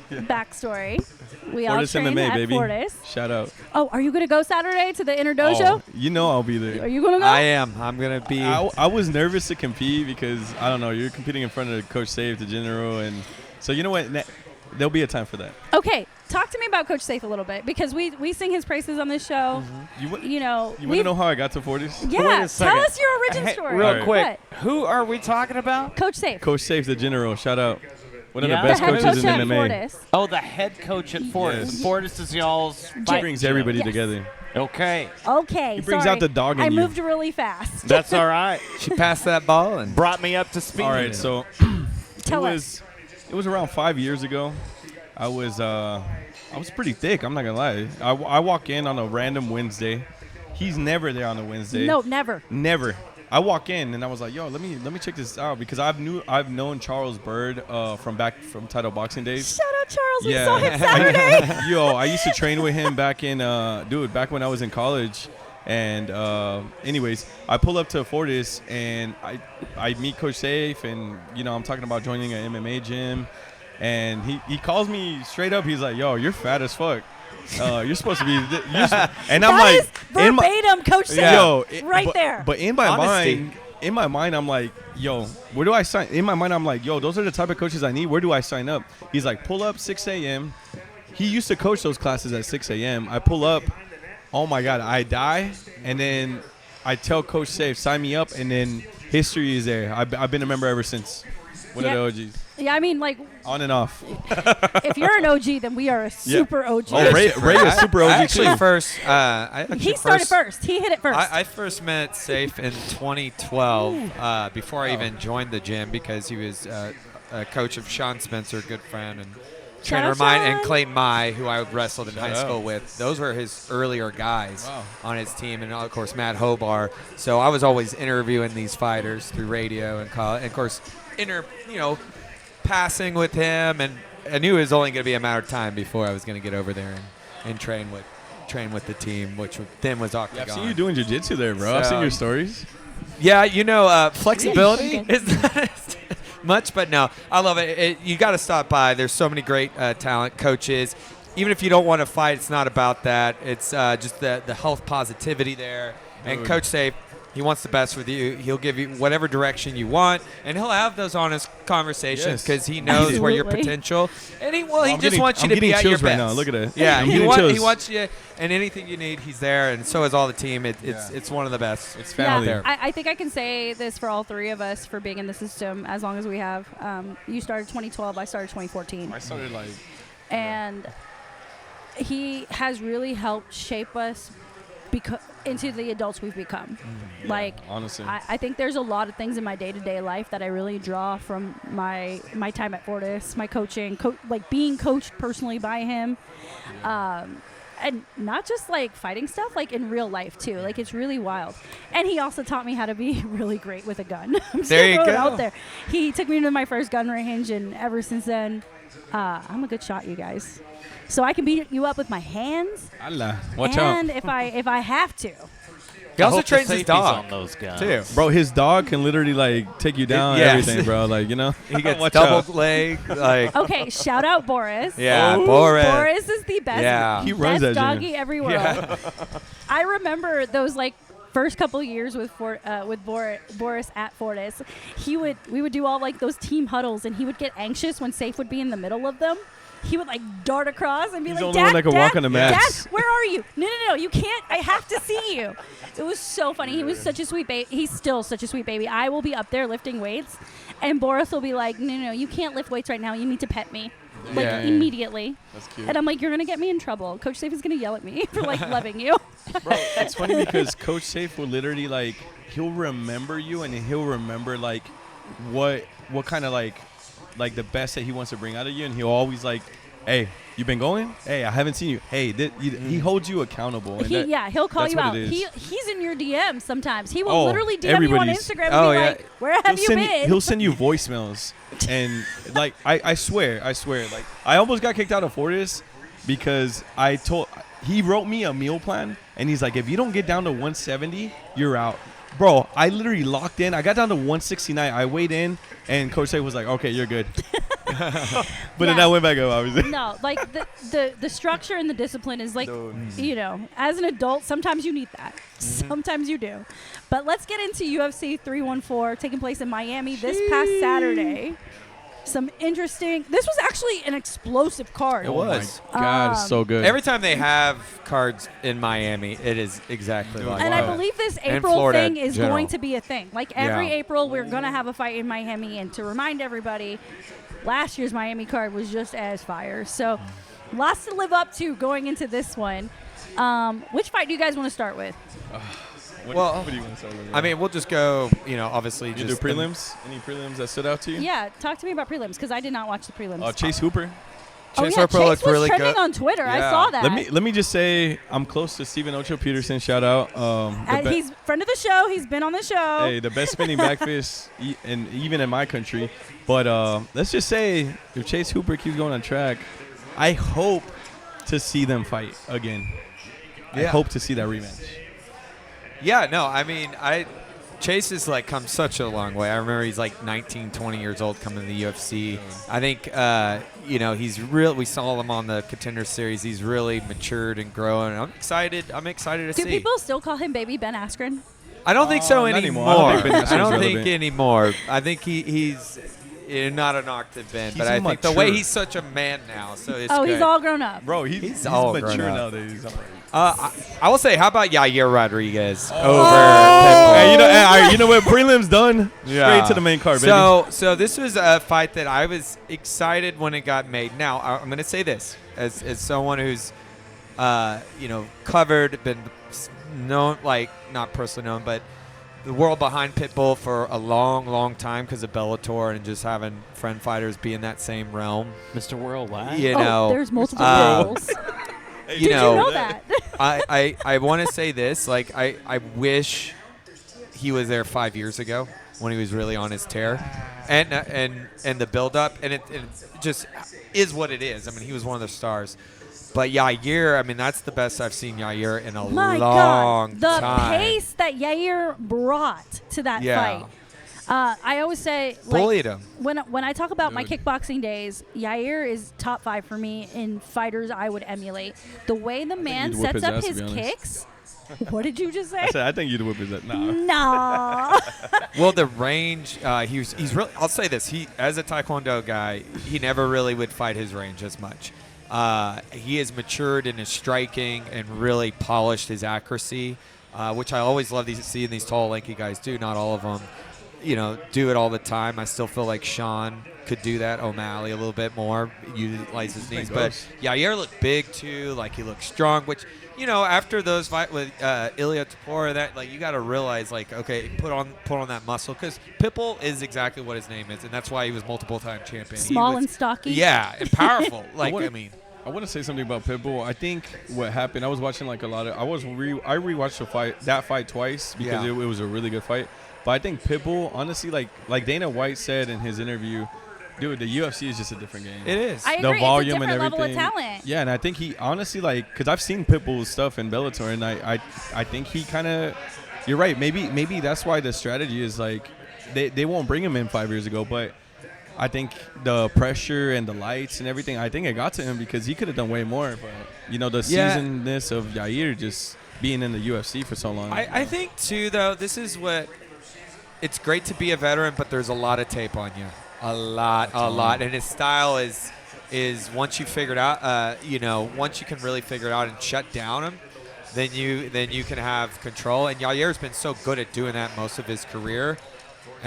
Speaker 4: Backstory. We all
Speaker 1: Fortis
Speaker 4: trained
Speaker 1: MMA,
Speaker 4: at
Speaker 1: baby.
Speaker 4: Fortis.
Speaker 1: Shout out.
Speaker 4: Oh, are you gonna go Saturday to the inner dojo?
Speaker 1: Oh, you know I'll be there.
Speaker 4: Are you gonna go?
Speaker 3: I am. I'm going to be.
Speaker 1: I was nervous to compete because, I don't know, you're competing in front of Coach Safe, the general. And so, you know what? There'll be a time for that.
Speaker 4: Okay, talk to me about Coach Safe a little bit because we sing his praises on this show.
Speaker 1: You want
Speaker 4: You know,
Speaker 1: to know how I got to Fortis?
Speaker 4: Yeah,
Speaker 2: Wait a
Speaker 4: tell
Speaker 2: second.
Speaker 4: us your origin
Speaker 2: Hey,
Speaker 4: story.
Speaker 2: real
Speaker 1: Alright.
Speaker 2: quick,
Speaker 4: What?
Speaker 2: who are we talking about?
Speaker 4: Coach Safe.
Speaker 1: Coach Safe, the general. Shout out. One of
Speaker 2: Yeah?
Speaker 1: the best
Speaker 4: the head
Speaker 1: coaches
Speaker 4: coach
Speaker 1: in
Speaker 4: at
Speaker 1: MMA.
Speaker 4: Fortis.
Speaker 2: Oh, the head coach at Fortis.
Speaker 1: Yes.
Speaker 2: Fortis is y'all's
Speaker 1: He
Speaker 2: fight
Speaker 1: brings
Speaker 2: gym.
Speaker 1: everybody
Speaker 4: Yes.
Speaker 1: together.
Speaker 2: Okay,
Speaker 4: Okay,
Speaker 1: He brings
Speaker 4: sorry.
Speaker 1: out the dog in
Speaker 4: I
Speaker 1: you.
Speaker 4: moved really fast.
Speaker 2: that's all right.
Speaker 3: She passed that ball and
Speaker 2: Brought me up to speed.
Speaker 1: All right, so
Speaker 4: Tell
Speaker 1: it
Speaker 4: us.
Speaker 1: was around 5 years ago. I was pretty thick. I'm not gonna lie. I walk in on a random Wednesday. He's never there on a Wednesday.
Speaker 4: No, never.
Speaker 1: Never. I walk in and I was like, yo, let me check this out because I've known Charles Bird from title boxing days.
Speaker 4: Shout out Charles. We
Speaker 1: Yeah.
Speaker 4: saw him Saturday.
Speaker 1: Yo, I used to train with him back when I was in college. And anyways, I pull up to Fortis and I meet Coach Safe and I'm talking about joining an MMA gym. And he calls me straight up. He's like, yo, you're fat as fuck. You're supposed to be and I'm
Speaker 4: That
Speaker 1: like,
Speaker 4: is verbatim, Coach Safe.
Speaker 1: yo,
Speaker 4: right there.
Speaker 1: But in my
Speaker 3: Honesty.
Speaker 1: mind, I'm like, yo, where do I sign? In my mind, I'm like, yo, those are the type of coaches I need. Where do I sign up? He's like, pull up 6 a.m. He used to coach those classes at 6 a.m. I pull up. Oh, my God, I die. And then I tell Coach Safe, sign me up. And then history is there. I've been a member ever since. One
Speaker 4: Yeah.
Speaker 1: of the OGs.
Speaker 4: Yeah, I mean, like,
Speaker 1: On and off.
Speaker 4: if you're an OG, then we are a super OG.
Speaker 1: Oh, Ray is super OG
Speaker 3: I actually
Speaker 1: too.
Speaker 3: first. I actually
Speaker 4: He started first. He hit it first.
Speaker 3: I first met Safe in 2012 before I even joined the gym because he was a coach of Sean Spencer, good friend, and
Speaker 4: Shout
Speaker 3: trainer
Speaker 4: out
Speaker 3: of mine,
Speaker 4: Sean.
Speaker 3: and Clayton Mai, who I wrestled in
Speaker 1: Shout
Speaker 3: high
Speaker 1: out.
Speaker 3: school with. Those were his earlier guys
Speaker 1: Wow.
Speaker 3: on his team, and of course Matt Hobar. So I was always interviewing these fighters through radio and call, and of course, passing with him, and I knew it was only going to be a matter of time before I was going to get over there and train with the team, which then was
Speaker 1: Yeah,
Speaker 3: Octagon.
Speaker 1: I've seen you doing jiu-jitsu there, bro. I've seen
Speaker 3: So-
Speaker 1: your stories.
Speaker 3: Yeah, flexibility
Speaker 4: Yeah,
Speaker 3: is not much, but no, I love it. You got to stop by. There's so many great talent coaches. Even if you don't want to fight, it's not about that. It's just the health positivity there. And
Speaker 1: Dude.
Speaker 3: Coach Safe, he wants the best with you. He'll give you whatever direction you want, and he'll have those honest conversations
Speaker 1: Yes.
Speaker 3: because he knows where your
Speaker 4: Absolutely.
Speaker 3: potential. And he
Speaker 1: I'm
Speaker 3: just
Speaker 1: getting-
Speaker 3: wants you
Speaker 1: I'm
Speaker 3: to be
Speaker 1: getting
Speaker 3: at your
Speaker 1: chills right
Speaker 3: best.
Speaker 1: now. Look at it.
Speaker 3: Yeah,
Speaker 1: I'm
Speaker 3: he
Speaker 1: getting
Speaker 3: wants
Speaker 1: chills.
Speaker 3: you, and anything you need, he's there, and so is all the team. It's one of the best.
Speaker 1: It's family.
Speaker 4: Yeah, I think I can say this for all three of us for being in the system as long as we have. You started 2012, I started 2014.
Speaker 1: I started like
Speaker 4: And he has really helped shape us into the adults we've become. Like,
Speaker 1: honestly.
Speaker 4: I think there's a lot of things in my day-to-day life that I really draw from my time at Fortis, my coaching, like being coached personally by him. And not just like fighting stuff, like in real life too. Like it's really wild. And he also taught me how to be really great with a gun. I'm just
Speaker 3: There
Speaker 4: gonna
Speaker 3: you
Speaker 4: throw it
Speaker 3: go.
Speaker 4: out there. He took me to my first gun range, and ever since then, I'm a good shot, you guys. So I can beat you up with my hands,
Speaker 1: Allah. Watch
Speaker 4: and
Speaker 1: out.
Speaker 4: if I have to.
Speaker 3: He
Speaker 2: I
Speaker 3: also
Speaker 2: hope the
Speaker 3: trains his
Speaker 2: safety's
Speaker 3: dog
Speaker 2: on those guns.
Speaker 3: too.
Speaker 1: Bro, his dog can literally like take you down and
Speaker 3: Yes.
Speaker 1: everything, bro. Like,
Speaker 3: He gets
Speaker 1: Watch
Speaker 3: double
Speaker 1: out.
Speaker 3: leg, like
Speaker 4: Okay, shout out Boris.
Speaker 3: yeah,
Speaker 1: Oh.
Speaker 3: Boris.
Speaker 4: Boris is the best.
Speaker 3: Yeah.
Speaker 1: He runs
Speaker 4: best
Speaker 1: that gym.
Speaker 4: doggy everywhere. I remember those like first couple years with Boris at Fortis. We would do all like those team huddles, and he would get anxious when Safe would be in the middle of them. He would like dart across and be
Speaker 1: He's
Speaker 4: like,
Speaker 1: the only one that can walk on the
Speaker 4: Dad,
Speaker 1: mats."
Speaker 4: where are you? No, you can't. I have to see you. It was so funny. He was such a sweet baby. He's still such a sweet baby. I will be up there lifting weights, and Boris will be like, no, you can't lift weights right now. You need to pet me. like
Speaker 1: Yeah.
Speaker 4: immediately.
Speaker 1: That's cute.
Speaker 4: And I'm like, you're gonna get me in trouble. Coach Safe is gonna yell at me for like loving you.
Speaker 1: Bro, it's funny because Coach Safe will literally like he'll remember you and he'll remember like what kind of like the best that he wants to bring out of you, and he'll always like, hey, you been going? Hey, I haven't seen you. Hey, he holds you accountable. And
Speaker 4: He'll call
Speaker 1: that's
Speaker 4: you
Speaker 1: what
Speaker 4: out.
Speaker 1: it is.
Speaker 4: He's in your DM sometimes. He will
Speaker 1: Oh,
Speaker 4: literally DM you on
Speaker 1: everybody's-
Speaker 4: Instagram and
Speaker 3: Oh,
Speaker 4: be
Speaker 3: yeah.
Speaker 4: like, where have you been?
Speaker 1: He'll send you voicemails, and like I swear, like I almost got kicked out of Fortis because he wrote me a meal plan, and he's like, if you don't get down to 170, you're out. Bro, I literally locked in. I got down to 169. I weighed in, and Coach Safe was like, okay, you're good. But then I went back up, obviously.
Speaker 4: No, like the structure and the discipline is like,
Speaker 1: Dude.
Speaker 4: you know, as an adult, sometimes you need that. Sometimes you do. But let's get into UFC 314 taking place in Miami this past Saturday. Some interesting. This was actually an explosive card.
Speaker 3: It was.
Speaker 1: Oh my God, it's so good.
Speaker 3: Every time they have cards in Miami, it is exactly like
Speaker 4: And
Speaker 3: that.
Speaker 4: I believe this
Speaker 3: And
Speaker 4: April
Speaker 3: Florida
Speaker 4: thing is
Speaker 3: general.
Speaker 4: going to be a thing. Like every
Speaker 3: Yeah.
Speaker 4: April, we're going to have a fight in Miami. And to remind everybody, last year's Miami card was just as fire. So lots to live up to going into this one. Which fight do you guys want to start with?
Speaker 3: Well,
Speaker 1: what do you want to start with?
Speaker 3: I mean, we'll just go, obviously
Speaker 1: you do
Speaker 3: just
Speaker 1: prelims? Any prelims that stood out to you?
Speaker 4: Yeah, talk to me about prelims because I did not watch the prelims.
Speaker 1: Chase Hooper.
Speaker 3: Chase
Speaker 4: Chase
Speaker 3: Harper
Speaker 4: was
Speaker 3: looked really
Speaker 4: trending
Speaker 3: good.
Speaker 4: on Twitter. I
Speaker 3: Yeah.
Speaker 4: saw that.
Speaker 1: Let me just say I'm close to Steven Ocho Peterson. Shout out.
Speaker 4: He's friend of the show. He's been on the show.
Speaker 1: Hey, the best spinning back fist, and even in my country. But let's just say if Chase Hooper keeps going on track, I hope to see them fight again. I
Speaker 3: Yeah.
Speaker 1: hope to see that rematch.
Speaker 3: Yeah, no, I mean, Chase has like come such a long way. I remember he's like 19, 20 years old coming to the UFC. I think he's real. We saw him on the Contender Series. He's really matured and growing. I'm excited to
Speaker 4: Do
Speaker 3: see.
Speaker 4: people still call him Baby Ben Askren?
Speaker 3: I don't think so
Speaker 1: not
Speaker 3: anymore.
Speaker 1: anymore. I don't think Ben
Speaker 3: I
Speaker 1: Askren's
Speaker 3: don't think
Speaker 1: relevant.
Speaker 3: anymore. I think he's not a knock to Ben, but
Speaker 1: He's
Speaker 3: I think the way
Speaker 1: mature.
Speaker 3: he's such a man now, so it's
Speaker 4: Oh,
Speaker 3: good.
Speaker 4: he's all grown up.
Speaker 1: Bro, he's
Speaker 3: all
Speaker 1: mature
Speaker 3: grown up.
Speaker 1: nowadays.
Speaker 3: I will say, how about Yair Rodriguez over
Speaker 4: Oh.
Speaker 3: Pitbull?
Speaker 1: Hey, you know what? Prelims done.
Speaker 3: Yeah.
Speaker 1: Straight to the main card, baby.
Speaker 3: So this was a fight that I was excited when it got made. Now I'm going to say this as someone who's covered, been known, like not personally known, but the world behind Pitbull for a long time because of Bellator and just having friend fighters be in that same realm.
Speaker 2: Mr. Worldwide.
Speaker 3: You
Speaker 4: Oh,
Speaker 3: know,
Speaker 4: there's multiple roles.
Speaker 1: Hey,
Speaker 3: you
Speaker 4: Did
Speaker 3: know,
Speaker 4: you know that?
Speaker 3: I want to say this. Like, I wish he was there 5 years ago when he was really on his tear, and the build up, and it just is what it is. I mean, he was one of the stars. But Yair, I mean, that's the best I've seen Yair in a
Speaker 4: My
Speaker 3: long
Speaker 4: God, the
Speaker 3: time.
Speaker 4: pace that Yair brought to that
Speaker 3: Yeah.
Speaker 4: fight. I always say,
Speaker 3: Bullied him.
Speaker 4: when I talk about my
Speaker 1: Dude.
Speaker 4: kickboxing days, Yair is top 5 for me in fighters I would emulate. The way the man
Speaker 1: you'd whip
Speaker 4: sets
Speaker 1: his
Speaker 4: up
Speaker 1: ass, to
Speaker 4: his
Speaker 1: be honest.
Speaker 4: kicks. What did you just say?
Speaker 1: I said I think you'd whip his. Nah.
Speaker 4: No.
Speaker 3: Well, the range, he's really. I'll say this: he, as a Taekwondo guy, he never really would fight his range as much. He has matured in his striking and really polished his accuracy, which I always love seeing these tall, lanky guys do. Not all of them, do it all the time. I still feel like Sean could do that. O'Malley a little bit more, utilize his knees. But Yair looked big too, like he looked strong. Which after those fight with Ilia Topuria, that like you got to realize like okay, put on that muscle because Pitbull is exactly what his name is, and that's why he was multiple time champion.
Speaker 4: Small
Speaker 3: He was,
Speaker 4: and stocky.
Speaker 3: Yeah, and powerful. Like
Speaker 1: what-
Speaker 3: I mean.
Speaker 1: I want to say something about Pitbull. I think what happened, I was watching like a lot of. I rewatched that fight twice because
Speaker 3: Yeah.
Speaker 1: it was a really good fight. But I think Pitbull, honestly, like Dana White said in his interview, dude, the UFC is just a different game.
Speaker 3: It is.
Speaker 4: I
Speaker 1: The
Speaker 4: agree.
Speaker 1: volume
Speaker 4: it's a
Speaker 1: and
Speaker 4: different
Speaker 1: everything.
Speaker 4: level of talent.
Speaker 1: Yeah, and I think he honestly because I've seen Pitbull's stuff in Bellator, and I think he kind of. You're right. Maybe that's why the strategy is like they won't bring him in 5 years ago, but. I think the pressure and the lights and everything, I think it got to him because he could have done way more. But, the seasonedness of Yair just being in the UFC for so long.
Speaker 3: I think, too, though, this is what – it's great to be a veteran, but there's a lot of tape on you. A lot. And his style is once you figure it out, once you can really figure it out and shut down him, then you can have control. And Yair's been so good at doing that most of his career.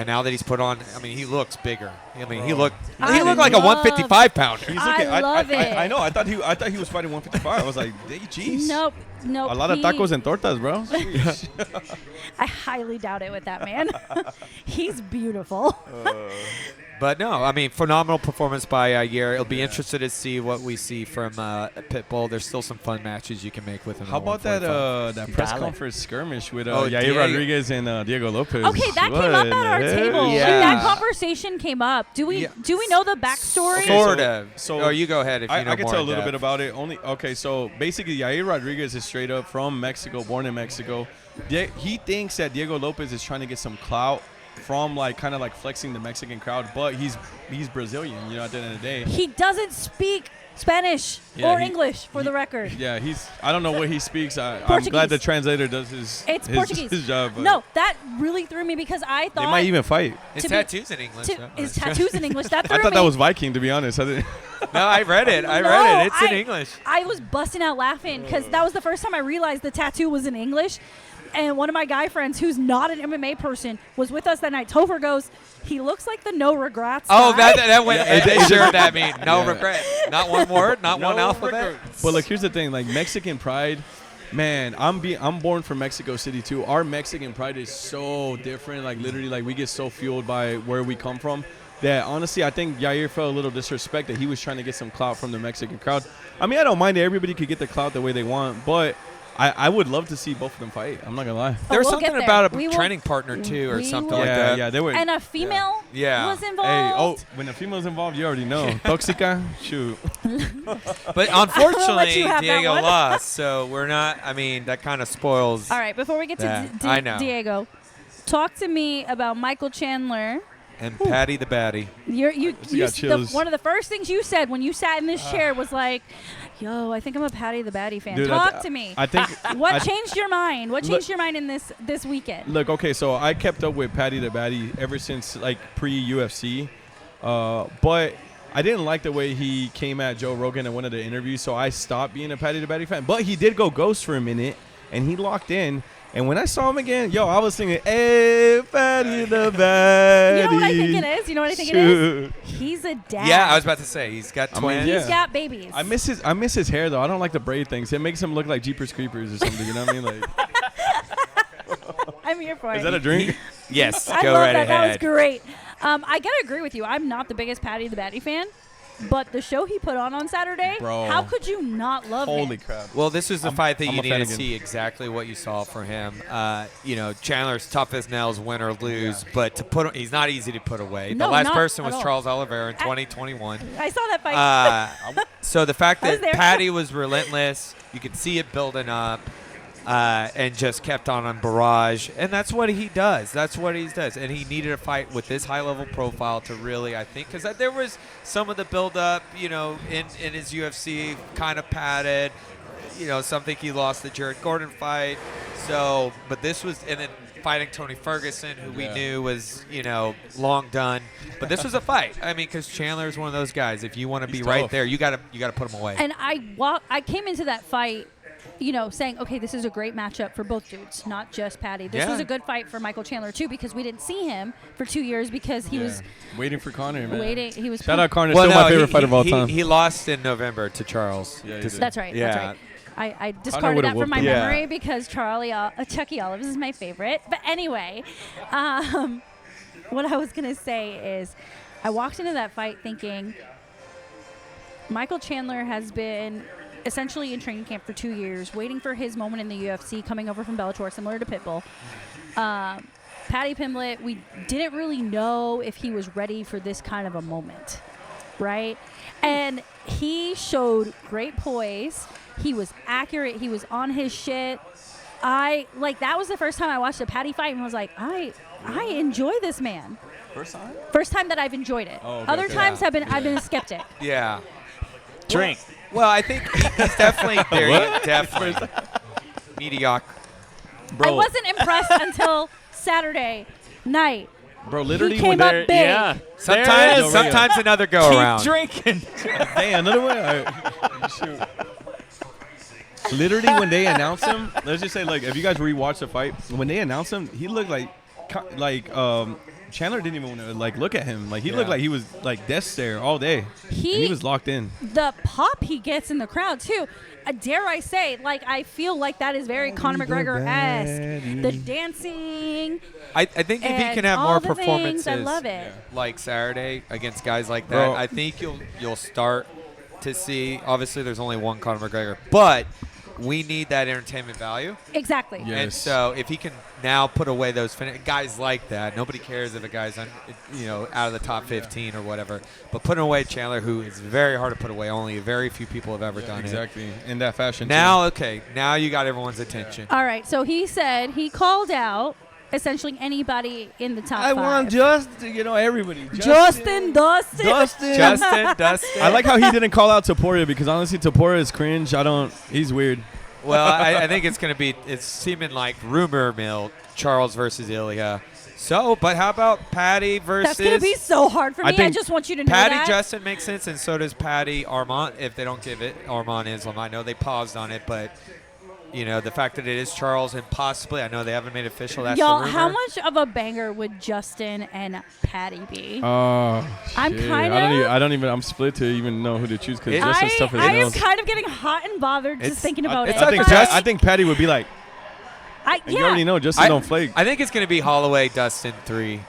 Speaker 3: And now that he's put on, I mean, he looks bigger. I mean, he looked
Speaker 4: I
Speaker 3: like a
Speaker 4: love-
Speaker 3: 155 pounder.
Speaker 1: He's
Speaker 4: I
Speaker 1: looking,
Speaker 4: love it.
Speaker 1: I know. I thought he was fighting 155. I was like, jeez.
Speaker 4: Nope.
Speaker 1: A lot of tacos and tortas, bro.
Speaker 4: I highly doubt it with that man. He's beautiful.
Speaker 3: But no, I mean, phenomenal performance by Yair. It'll be interested to see what we see from Pitbull. There's still some fun matches you can make with him.
Speaker 1: How
Speaker 3: at
Speaker 1: about
Speaker 3: 145.
Speaker 1: that press
Speaker 2: Dale.
Speaker 1: conference skirmish with
Speaker 3: Oh,
Speaker 1: Yair
Speaker 3: Diego.
Speaker 1: Rodriguez and Diego Lopez?
Speaker 4: Okay, that
Speaker 1: What
Speaker 4: came up
Speaker 1: in
Speaker 4: at our
Speaker 1: the
Speaker 4: table.
Speaker 1: heck?
Speaker 4: Like,
Speaker 3: Yeah.
Speaker 4: that conversation came up. Do we know the backstory?
Speaker 1: Okay,
Speaker 3: Sort of.
Speaker 1: so-
Speaker 3: Oh, you go ahead if you know
Speaker 1: I can
Speaker 3: more
Speaker 1: tell a
Speaker 3: in
Speaker 1: little bit
Speaker 3: depth.
Speaker 1: about it. So basically, Yair Rodriguez is straight up from Mexico, born in Mexico. He thinks that Diego Lopez is trying to get some clout from kind of flexing the Mexican crowd, but he's Brazilian. At the end of the day.
Speaker 4: He doesn't speak Spanish
Speaker 1: Yeah,
Speaker 4: or
Speaker 1: he-
Speaker 4: English, for the record.
Speaker 1: Yeah, I don't know what he speaks. I'm
Speaker 4: Portuguese.
Speaker 1: glad the translator does his
Speaker 4: Portuguese.
Speaker 1: job. but
Speaker 4: No, that really threw me because I
Speaker 1: they
Speaker 4: thought
Speaker 1: might even fight.
Speaker 3: His
Speaker 4: to be-
Speaker 3: tattoos in English. though.
Speaker 4: his tattoos in English. That threw
Speaker 1: I thought
Speaker 4: me.
Speaker 1: that was Viking, to be honest. I didn't.
Speaker 3: No, I read it. I
Speaker 4: No,
Speaker 3: read it. It's in
Speaker 4: I-
Speaker 3: English.
Speaker 4: I was busting out laughing because that was the first time I realized the tattoo was in English. And one of my guy friends, who's not an MMA person, was with us that night. Topher goes, he looks like the no regrets
Speaker 3: Oh,
Speaker 4: guy.
Speaker 3: that went.
Speaker 1: Yeah,
Speaker 3: They
Speaker 1: it-
Speaker 3: shared that mean. No
Speaker 1: Yeah.
Speaker 3: regret. Not one word. Not one alphabet.
Speaker 1: But here's the thing: Mexican pride, man. I'm born from Mexico City too. Our Mexican pride is so different. Literally, we get so fueled by where we come from. That honestly, I think Yair felt a little disrespect that he was trying to get some clout from the Mexican crowd. I mean, I don't mind that everybody could get the clout the way they want, but I would love to see both of them fight. I'm not gonna lie.
Speaker 3: There was
Speaker 4: we'll get
Speaker 3: something
Speaker 4: there.
Speaker 3: about a
Speaker 4: We will-
Speaker 3: training partner too, or
Speaker 4: we
Speaker 3: something
Speaker 4: will-
Speaker 3: like that.
Speaker 1: Yeah, they were.
Speaker 4: And a female
Speaker 3: Yeah.
Speaker 4: was
Speaker 1: Hey,
Speaker 4: involved.
Speaker 1: when a female's involved, you already know. Toxica, shoot.
Speaker 3: But
Speaker 4: I'll let
Speaker 3: unfortunately,
Speaker 4: you have that
Speaker 3: Diego
Speaker 4: one.
Speaker 3: lost, so we're not. I mean, that kind of spoils.
Speaker 4: All right, before we get to
Speaker 3: That. I know.
Speaker 4: Diego, talk to me about Michael Chandler.
Speaker 3: And Patty the Baddie.
Speaker 4: You
Speaker 1: got chills.
Speaker 4: one of the first things you said when you sat in this chair was like, "Yo, I think I'm a Patty the Baddie fan."
Speaker 1: Dude,
Speaker 4: Talk to me.
Speaker 1: I think.
Speaker 4: What
Speaker 1: I-
Speaker 4: changed your mind? What
Speaker 1: Look-
Speaker 4: changed your mind in this weekend?
Speaker 1: Look, okay, so I kept up with Patty the Baddie ever since pre-UFC, but I didn't like the way he came at Joe Rogan in one of the interviews, so I stopped being a Patty the Baddie fan. But he did go ghost for a minute, and he locked in. And when I saw him again, I was singing, "Hey, Patty the Baddie."
Speaker 4: You know what I think it is? You know what I think it is? He's a dad.
Speaker 3: Yeah, I was about to say he's got
Speaker 1: I mean,
Speaker 3: twins.
Speaker 1: yeah.
Speaker 4: He's got babies.
Speaker 1: I miss his hair though. I don't like the braid things. It makes him look like Jeepers Creepers or something. You know what I mean?
Speaker 4: I'm here for it.
Speaker 1: Is that a drink?
Speaker 3: Yes,
Speaker 4: I
Speaker 3: go
Speaker 4: love
Speaker 3: right
Speaker 4: that. That was
Speaker 3: ahead.
Speaker 4: great. I gotta agree with you. I'm not the biggest Patty the Baddie fan, but the show he put on Saturday,
Speaker 1: Bro.
Speaker 4: how could you not love
Speaker 1: Holy
Speaker 4: it?
Speaker 1: crap!
Speaker 3: Well, this is the fight that
Speaker 1: I'm
Speaker 3: you
Speaker 1: a
Speaker 3: need
Speaker 1: fan
Speaker 3: to
Speaker 1: again.
Speaker 3: see exactly what you saw from him. Chandler's tough as nails, win or lose, but he's not easy to put away.
Speaker 4: No,
Speaker 3: the last
Speaker 4: not
Speaker 3: person
Speaker 4: at
Speaker 3: was
Speaker 4: all.
Speaker 3: Charles Oliveira in 2021.
Speaker 4: I saw that fight.
Speaker 3: So the fact
Speaker 4: I was
Speaker 3: that
Speaker 4: there.
Speaker 3: Patty was relentless, you could see it building up, and just kept on barrage. And that's what he does. That's what he does. And he needed a fight with this high-level profile to really, I think, because there was some of the build-up, in his UFC, kind of padded. Some think he lost the Jared Gordon fight. So, but this was, and then fighting Tony Ferguson, who we knew was, long done. But this was a fight. I mean, because Chandler is one of those guys. If you want to be
Speaker 1: He's
Speaker 3: right
Speaker 1: tough.
Speaker 3: there, you got to put him away.
Speaker 4: And I came into that fight, saying, okay, this is a great matchup for both dudes, not just Patty. This
Speaker 3: Yeah.
Speaker 4: was a good fight for Michael Chandler too, because we didn't see him for 2 years because he was
Speaker 1: waiting for Connor, man.
Speaker 4: waiting. He was
Speaker 1: Shout out Connor,
Speaker 3: Well,
Speaker 1: still
Speaker 3: no,
Speaker 1: my favorite
Speaker 3: he-
Speaker 1: fighter of all
Speaker 3: he-
Speaker 1: time.
Speaker 3: He lost in November to Charles.
Speaker 1: Yeah, he
Speaker 3: This-
Speaker 1: did.
Speaker 4: That's right.
Speaker 3: Yeah.
Speaker 4: That's right. I discarded
Speaker 1: would've
Speaker 4: that from my
Speaker 1: whooped him.
Speaker 3: Yeah.
Speaker 4: memory because Chucky Olives is my favorite. But anyway, what I was gonna say is, I walked into that fight thinking Michael Chandler has been essentially in training camp for 2 years, waiting for his moment in the UFC, coming over from Bellator, similar to Pitbull. Paddy Pimblett, we didn't really know if he was ready for this kind of a moment, right? And he showed great poise. He was accurate. He was on his shit. That was the first time I watched a Paddy fight and was like, I enjoy this man.
Speaker 1: First time?
Speaker 4: First time that I've enjoyed it.
Speaker 1: Oh, okay,
Speaker 4: Other
Speaker 1: okay.
Speaker 4: times I've been a skeptic.
Speaker 3: Yeah.
Speaker 2: Drink.
Speaker 3: Well, I think he's definitely there. Definitely mediocre.
Speaker 1: Bro,
Speaker 4: I wasn't impressed until Saturday night.
Speaker 1: bro, literally
Speaker 4: came
Speaker 1: when
Speaker 4: up
Speaker 1: they,
Speaker 4: big.
Speaker 2: Yeah.
Speaker 3: Sometimes,
Speaker 2: There it is.
Speaker 1: Over
Speaker 3: sometimes another go
Speaker 2: Keep
Speaker 3: around.
Speaker 2: drinking.
Speaker 1: hey, another way. Shoot. Literally when they announced him, let's just say, if you guys rewatch the fight, when they announced him, he looked like Chandler didn't even want to like look at him. Like he looked like he was like death stare all day. And he was locked in.
Speaker 4: The pop he gets in the crowd too. Dare I say, like I feel like that is very Conor McGregor-esque. The dancing.
Speaker 3: I think if he
Speaker 4: and
Speaker 3: can have
Speaker 4: all
Speaker 3: more
Speaker 4: the
Speaker 3: performances,
Speaker 4: things, I love it.
Speaker 3: like Saturday against guys like that,
Speaker 1: Bro.
Speaker 3: I think you'll start to see. Obviously, there's only one Conor McGregor, but we need that entertainment value.
Speaker 4: Exactly.
Speaker 1: Yeah.
Speaker 3: And
Speaker 1: Yes.
Speaker 3: so if he can now put away those guys like that, nobody cares if a guy's out of the top 15 or whatever. But putting away Chandler, who is very hard to put away, only very few people have ever done it.
Speaker 1: Exactly. In that fashion.
Speaker 3: Now, okay, now you got everyone's attention.
Speaker 4: All right. So he said he called out essentially anybody in the top
Speaker 1: I
Speaker 4: five.
Speaker 1: want everybody.
Speaker 4: Dustin.
Speaker 3: Dustin.
Speaker 1: I like how he didn't call out Topuria because honestly, Topuria is cringe. He's weird.
Speaker 3: Well, I think it's seeming like rumor mill, Charles versus Ilya. So, but how about Patty versus...
Speaker 4: That's going to be so hard for me. I
Speaker 1: think
Speaker 4: just want you to know
Speaker 3: Patty
Speaker 4: that.
Speaker 3: Justin makes sense, and so does Patty Armand. If they don't give it Armand Islam, I know they paused on it, but the fact that it is Charles and possibly, I know they haven't made it official. That's
Speaker 4: Y'all,
Speaker 3: the rumor.
Speaker 4: how much of a banger would Justin and Patty be?
Speaker 1: Oh,
Speaker 4: I'm
Speaker 1: shit.
Speaker 4: kind
Speaker 1: I don't
Speaker 4: of...
Speaker 1: even. I'm split to even know who to choose because
Speaker 3: It-
Speaker 1: Justin's tougher than
Speaker 4: I am
Speaker 1: else.
Speaker 4: kind of getting hot and bothered just
Speaker 3: It's-
Speaker 4: thinking about
Speaker 3: it's
Speaker 4: it.
Speaker 3: like
Speaker 4: but
Speaker 1: I think Patty would be like.
Speaker 4: yeah.
Speaker 1: You already know Justin don't flake.
Speaker 3: I think it's going to be Holloway Dustin 3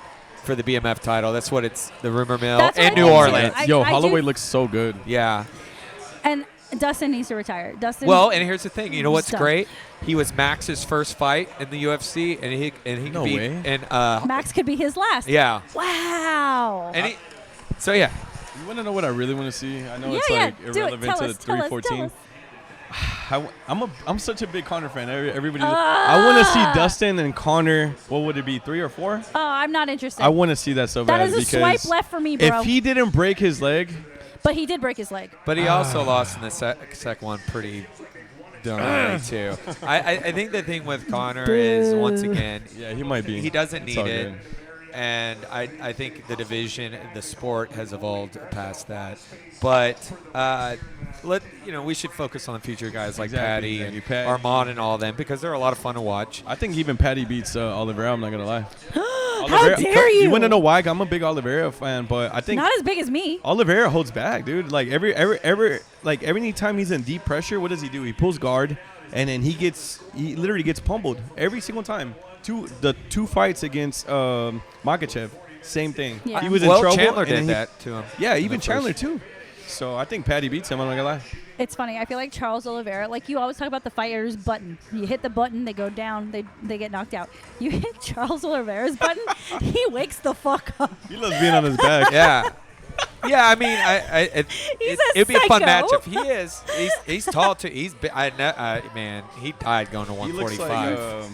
Speaker 3: for the BMF title. That's what it's the rumor mill
Speaker 4: That's what
Speaker 3: and
Speaker 4: I
Speaker 3: New
Speaker 4: think, too.
Speaker 3: Orleans.
Speaker 4: I
Speaker 1: Holloway
Speaker 4: do-
Speaker 1: looks so good.
Speaker 3: Yeah.
Speaker 4: And Dustin needs to retire. Dustin.
Speaker 3: Well, and here's the thing. You know what's
Speaker 4: Stop.
Speaker 3: great? He was Max's first fight in the UFC, and he
Speaker 1: No
Speaker 3: could be
Speaker 1: way.
Speaker 3: and
Speaker 4: Max could be his last.
Speaker 3: yeah.
Speaker 4: Wow.
Speaker 3: And so yeah.
Speaker 1: You want to know what I really want to see? I know
Speaker 4: yeah,
Speaker 1: it's
Speaker 4: yeah.
Speaker 1: like
Speaker 4: Do it.
Speaker 1: irrelevant
Speaker 4: Tell
Speaker 1: to
Speaker 4: us.
Speaker 1: the
Speaker 4: Tell us.
Speaker 1: 314.
Speaker 4: Tell us.
Speaker 1: I'm such a big Conor fan. Everybody. I want to see Dustin and Conor. What would it be? 3 or 4?
Speaker 4: Oh, I'm not interested.
Speaker 1: I want to see that so
Speaker 4: That
Speaker 1: bad.
Speaker 4: is a
Speaker 1: because
Speaker 4: swipe left for me, bro.
Speaker 1: If he didn't break his leg,
Speaker 4: But he did break his leg.
Speaker 3: But he also lost in the second one pretty dominantly too. I think the thing with Conor is, once again,
Speaker 1: yeah, he might be.
Speaker 3: he doesn't
Speaker 1: It's
Speaker 3: need
Speaker 1: all
Speaker 3: it.
Speaker 1: good.
Speaker 3: And I think the division, the sport has evolved past that. But we should focus on the future guys like
Speaker 1: Exactly,
Speaker 3: Patty and
Speaker 1: Pat.
Speaker 3: Armand and all them because they're a lot of fun to watch.
Speaker 1: I think even Patty beats Oliveira. I'm not gonna lie.
Speaker 4: How dare you?
Speaker 1: You want to know why? I'm a big Oliveira fan, but I think
Speaker 4: Not as big as me.
Speaker 1: Oliveira holds back, dude. Like every time he's in deep pressure, what does he do? He pulls guard, and then he literally gets pummeled every single time. The two fights against Makhachev, same thing.
Speaker 4: Yeah.
Speaker 1: He was in
Speaker 3: Well,
Speaker 1: trouble.
Speaker 3: Chandler
Speaker 1: and then
Speaker 3: did
Speaker 1: he-
Speaker 3: that to him.
Speaker 1: Yeah,
Speaker 3: in
Speaker 1: even
Speaker 3: the
Speaker 1: Chandler
Speaker 3: first.
Speaker 1: too. So I think Patty beats him. I'm not gonna lie.
Speaker 4: It's funny. I feel like Charles Oliveira, like you always talk about the fighter's button. You hit the button, they go down, they get knocked out. You hit Charles Oliveira's button, he wakes the fuck up.
Speaker 1: He loves being on his back.
Speaker 3: Yeah. Yeah, I mean,
Speaker 4: He's a
Speaker 3: it'd be a fun
Speaker 4: psycho.
Speaker 3: matchup. He is. He's tall too. Man, he died going to
Speaker 1: He looks
Speaker 3: 145.
Speaker 1: like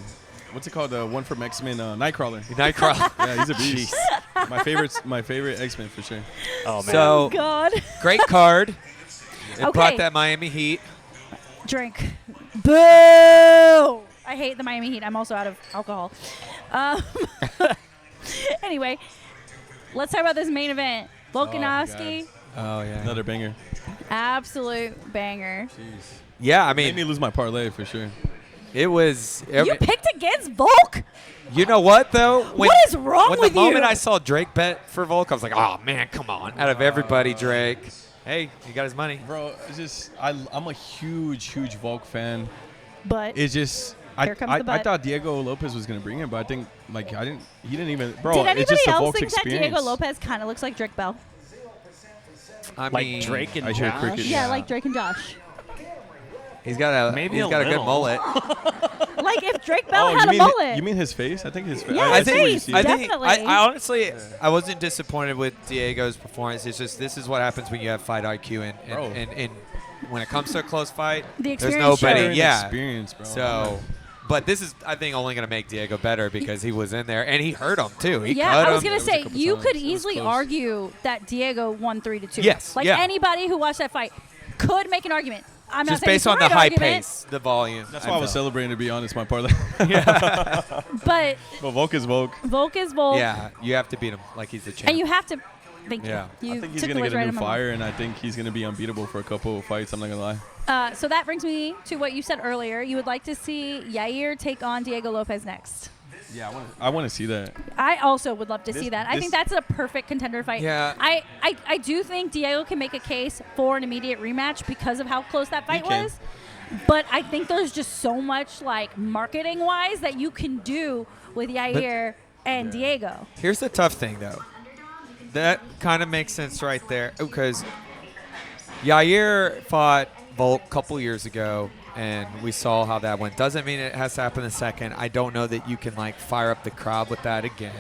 Speaker 1: what's it called? The one from X-Men, Nightcrawler.
Speaker 3: Nightcrawler.
Speaker 1: Yeah, he's a beast. My favorite X-Men for sure.
Speaker 2: Oh, man.
Speaker 3: So
Speaker 4: God.
Speaker 3: great card. It
Speaker 4: Okay.
Speaker 3: brought that Miami Heat.
Speaker 4: Drink. Boo! I hate the Miami Heat. I'm also out of alcohol. Anyway, let's talk about this main event. Volkanovski,
Speaker 3: Oh yeah.
Speaker 1: Another banger.
Speaker 4: absolute banger.
Speaker 3: Yeah, I
Speaker 1: Made me
Speaker 3: mean,
Speaker 1: lose my parlay for sure.
Speaker 3: it was.
Speaker 4: You picked against Volk?
Speaker 3: You know what though?
Speaker 4: What is wrong
Speaker 3: when
Speaker 4: with
Speaker 3: the moment
Speaker 4: you?
Speaker 3: I saw Drake bet for Volk, I was like, oh man, come on! Out of everybody, Drake. Hey, he got his money.
Speaker 1: Bro, it's just I'm a huge Volk fan.
Speaker 4: But
Speaker 1: It's just
Speaker 4: Here comes the
Speaker 1: I
Speaker 4: but.
Speaker 1: thought Diego Lopez was gonna bring him, but I think he didn't even. Bro,
Speaker 4: did
Speaker 1: it's
Speaker 4: anybody
Speaker 1: just the
Speaker 4: else
Speaker 1: Volk's
Speaker 4: think that
Speaker 1: experience.
Speaker 4: Diego Lopez kind of looks like Drake Bell?
Speaker 3: I
Speaker 2: Like
Speaker 3: mean,
Speaker 2: Drake and
Speaker 1: I hear
Speaker 2: Josh?
Speaker 1: cricket.
Speaker 4: Yeah,
Speaker 3: Yeah.
Speaker 4: like Drake and Josh.
Speaker 3: He's got a
Speaker 2: Maybe
Speaker 3: he's
Speaker 2: a
Speaker 3: got a good
Speaker 2: little.
Speaker 3: mullet.
Speaker 4: Like if Drake Bell
Speaker 1: Oh,
Speaker 4: had a mullet.
Speaker 1: you mean his face? I think his face.
Speaker 4: Yeah,
Speaker 3: I
Speaker 4: his
Speaker 3: think
Speaker 4: face,
Speaker 3: I
Speaker 1: think
Speaker 3: think
Speaker 4: definitely.
Speaker 3: I honestly I wasn't disappointed with Diego's performance. It's just this is what happens when you have fight IQ
Speaker 1: Bro.
Speaker 3: and when it comes to a close fight,
Speaker 4: The
Speaker 3: there's
Speaker 4: experience
Speaker 3: nobody.
Speaker 4: showed.
Speaker 3: Yeah.
Speaker 1: Experience, bro.
Speaker 3: So, but this is I think only gonna make Diego better because he was in there and he hurt him too. He
Speaker 4: Yeah,
Speaker 3: cut
Speaker 4: I was
Speaker 3: him.
Speaker 4: gonna
Speaker 1: It was a
Speaker 4: say
Speaker 1: couple
Speaker 4: you
Speaker 1: times.
Speaker 4: could
Speaker 1: It was
Speaker 4: easily
Speaker 1: close.
Speaker 4: argue that Diego won 3-2.
Speaker 3: Yes,
Speaker 4: like
Speaker 3: yeah.
Speaker 4: anybody who watched that fight could make an argument. I'm not
Speaker 3: just
Speaker 4: saying
Speaker 3: based
Speaker 4: it's
Speaker 3: on the
Speaker 4: right
Speaker 3: high
Speaker 4: argument,
Speaker 3: pace, the volume.
Speaker 1: That's why I was
Speaker 3: felt.
Speaker 1: celebrating, to be honest, my parlay.
Speaker 4: but
Speaker 1: But Volk is Volk.
Speaker 4: Volk is Volk,
Speaker 3: Yeah, you have to beat him like he's the champ.
Speaker 4: and you have to. Thank you.
Speaker 3: Yeah.
Speaker 4: You
Speaker 1: I think he's
Speaker 4: took
Speaker 1: gonna
Speaker 4: the words
Speaker 1: get a
Speaker 4: right
Speaker 1: new
Speaker 4: out of my mouth.
Speaker 1: fire, and I think he's gonna be unbeatable for a couple of fights. I'm not gonna lie.
Speaker 4: So that brings me to what you said earlier. You would like to see Yair take on Diego Lopez next.
Speaker 1: Yeah, I want to see that.
Speaker 4: I also would love to see
Speaker 1: This-
Speaker 4: that. I
Speaker 1: this-
Speaker 4: think that's a perfect contender fight.
Speaker 3: Yeah.
Speaker 4: I do think Diego can make a case for an immediate rematch because of how close that fight
Speaker 1: can.
Speaker 4: was. But I think there's just so much like marketing wise that you can do with Yair and Diego.
Speaker 3: Here's the tough thing, though. That kind of makes sense right there because Yair fought Volk a couple years ago, and we saw how that went. Doesn't mean it has to happen in a second. I don't know that you can like fire up the crowd with that again.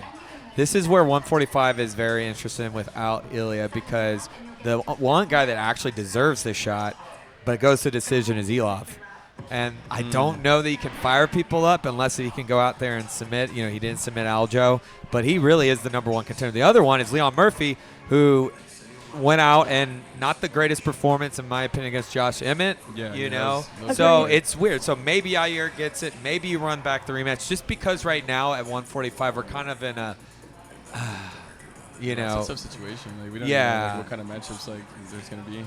Speaker 3: This is where 145 is very interesting without Ilya because the one guy that actually deserves this shot, but it goes to decision, is Elov. And I don't know that he can fire people up unless he can go out there and submit. You know, he didn't submit Aljo, but he really is the number one contender. The other one is Leon Murphy, who went out and not the greatest performance, in my opinion, against Josh Emmett.
Speaker 1: Yeah,
Speaker 3: you
Speaker 1: yeah,
Speaker 3: know?
Speaker 1: that was
Speaker 3: So
Speaker 1: weird.
Speaker 3: it's weird. So maybe Yair gets it. Maybe you run back the rematch. Just because right now at 145 we're kind of in a, you know.
Speaker 1: It's a tough situation. Like, we don't
Speaker 3: Yeah.
Speaker 1: know like, what kind of matchups like there's going to be.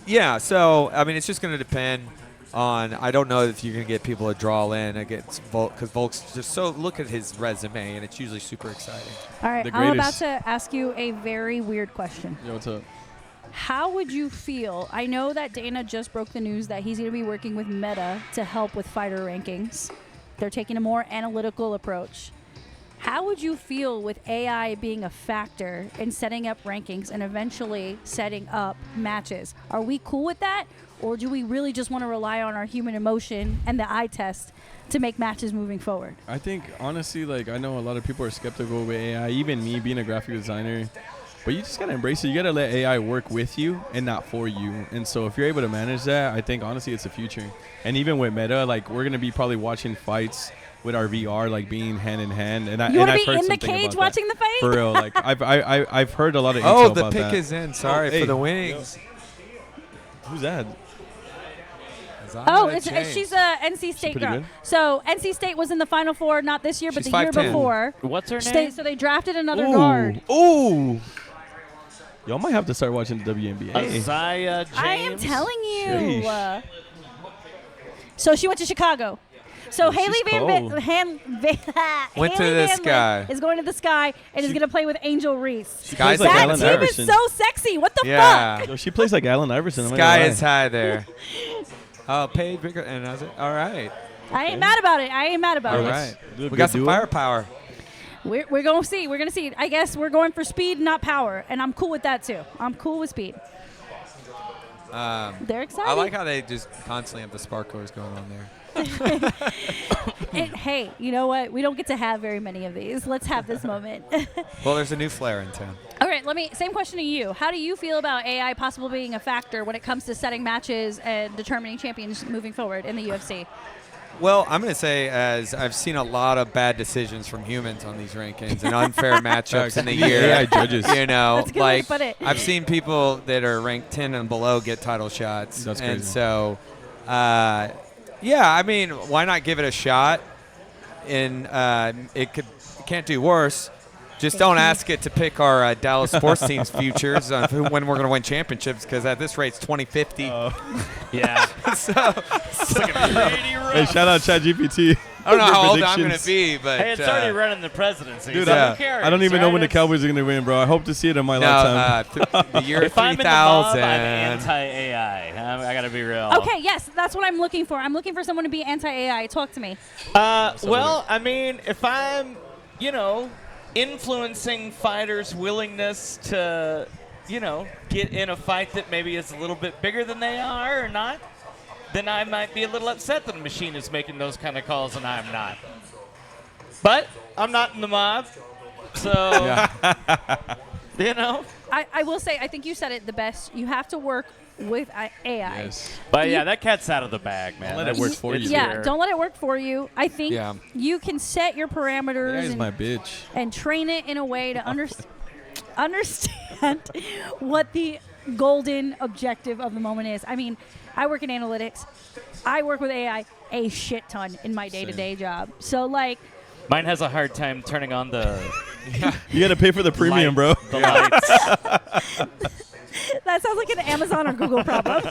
Speaker 3: Yeah, so, I mean, it's just going to depend on, I don't know if you're going to get people to draw in against Volk, because Volk's just so, look at his resume, and it's usually super exciting.
Speaker 4: All right,
Speaker 1: The
Speaker 4: I'm about
Speaker 1: greatest.
Speaker 4: to ask you a very weird question.
Speaker 1: Yo, what's up?
Speaker 4: How would you feel? I know that Dana just broke the news that he's going to be working with Meta to help with fighter rankings. They're taking a more analytical approach. How would you feel with AI being a factor in setting up rankings and eventually setting up matches? Are we cool with that? Or do we really just want to rely on our human emotion and the eye test to make matches moving forward?
Speaker 1: I think, honestly, like, I know a lot of people are skeptical with AI, even me being a graphic designer. But you just got to embrace it. You got to let AI work with you and not for you. And so if you're able to manage that, I think, honestly, it's the future. And even with Meta, like, we're going to be probably watching fights with our VR, like, being hand in hand. And
Speaker 4: You want to
Speaker 1: I've
Speaker 4: be
Speaker 1: heard
Speaker 4: in the
Speaker 1: something
Speaker 4: cage
Speaker 1: about
Speaker 4: watching
Speaker 1: that.
Speaker 4: the fight?
Speaker 1: For real. Like, I've heard a lot of
Speaker 3: Oh,
Speaker 1: intel
Speaker 3: the
Speaker 1: about
Speaker 3: pick
Speaker 1: that.
Speaker 3: is in. Sorry
Speaker 1: hey,
Speaker 3: for the wings.
Speaker 1: Who's that?
Speaker 4: Oh, she's a NC State
Speaker 1: pretty
Speaker 4: girl.
Speaker 1: good?
Speaker 4: So NC State was in the Final Four, not this year, but
Speaker 3: She's
Speaker 4: the year
Speaker 3: 5'10".
Speaker 4: before.
Speaker 2: What's her name?
Speaker 4: So they drafted another guard.
Speaker 1: Ooh. Y'all might have to start watching the WNBA.
Speaker 2: Isaiah James.
Speaker 4: I am telling you.
Speaker 1: Sheesh.
Speaker 4: So she went to Chicago. So
Speaker 1: Yeah,
Speaker 4: Haley
Speaker 1: she's
Speaker 4: Van,
Speaker 1: cold.
Speaker 3: Went to
Speaker 4: Haley
Speaker 3: the
Speaker 4: Van
Speaker 3: Sky.
Speaker 4: Lith is going to the Sky and is going to play with Angel Reese.
Speaker 3: Sky's
Speaker 1: plays like
Speaker 4: That
Speaker 1: Allen
Speaker 4: team
Speaker 1: Iverson.
Speaker 4: is so sexy. What the
Speaker 3: Yeah.
Speaker 4: fuck?
Speaker 1: Yo, she plays like Allen Iverson. I'm not
Speaker 3: Sky
Speaker 1: gonna
Speaker 3: is
Speaker 1: lie.
Speaker 3: high there. Oh, Paige, bigger, and that's it. All right.
Speaker 4: I ain't mad about it. I ain't mad about
Speaker 3: All
Speaker 4: it.
Speaker 3: right.
Speaker 1: Do a
Speaker 3: We
Speaker 1: good
Speaker 3: got some
Speaker 1: duo.
Speaker 3: firepower.
Speaker 4: We're going to see. We're going to see. I guess we're going for speed, not power. And I'm cool with that, too. I'm cool with speed. They're excited.
Speaker 3: I like how they just constantly have the sparklers going on there.
Speaker 4: And, hey, you know what? We don't get to have very many of these. Let's have this moment.
Speaker 3: Well, there's a new flare in town.
Speaker 4: All right, same question to you. How do you feel about AI possibly being a factor when it comes to setting matches and determining champions moving forward in the UFC?
Speaker 3: Well, I'm going to say, as I've seen a lot of bad decisions from humans on these rankings and unfair matchups in the
Speaker 1: These
Speaker 3: year.
Speaker 1: AI judges.
Speaker 3: You know,
Speaker 4: That's a good way to
Speaker 3: like
Speaker 4: put it.
Speaker 3: I've seen people that are ranked 10 and below get title shots.
Speaker 1: That's
Speaker 3: And
Speaker 1: crazy.
Speaker 3: so, yeah, I mean, why not give it a shot? And it can't do worse. Just don't ask it to pick our Dallas sports team's futures on when we're going to win championships, because at this rate, it's 2050.
Speaker 2: Yeah.
Speaker 1: Hey, shout out ChatGPT.
Speaker 3: I don't know how old I'm going
Speaker 1: Predictions.
Speaker 3: to be, but
Speaker 2: Hey, it's already running the presidency.
Speaker 1: Dude,
Speaker 2: so
Speaker 3: Yeah.
Speaker 2: who cares,
Speaker 1: I don't even know
Speaker 2: right?
Speaker 1: when the
Speaker 2: It's-
Speaker 1: Cowboys are going to win, bro. I hope to see it in my
Speaker 3: no,
Speaker 1: lifetime.
Speaker 3: the year
Speaker 2: If I'm in the mob,
Speaker 3: 3000.
Speaker 2: I'm anti-AI. I got to be real.
Speaker 4: Okay, yes, that's what I'm looking for. I'm looking for someone to be anti-AI. Talk to me.
Speaker 2: Well, I mean, if I'm, influencing fighters' willingness to, get in a fight that maybe is a little bit bigger than they are or not, then I might be a little upset that the machine is making those kind of calls and I'm not. But I'm not in the mob, so,
Speaker 4: I will say, I think you said it the best. You have to work with AI.
Speaker 1: Yes.
Speaker 2: But yeah, that cat's out of the bag, man.
Speaker 1: Don't let it work for you.
Speaker 4: Yeah, don't let it work for you. I think
Speaker 3: Yeah.
Speaker 4: you can set your
Speaker 1: AI
Speaker 4: parameters
Speaker 1: is my bitch.
Speaker 4: and train it in a way to understand what the golden objective of the moment is. I mean, I work in analytics. I work with AI a shit ton in my day-to-day job. So, like,
Speaker 2: Mine has a hard time turning on the
Speaker 1: You got to pay for the premium, bro.
Speaker 2: light, the lights.
Speaker 4: that sounds like an Amazon or Google problem.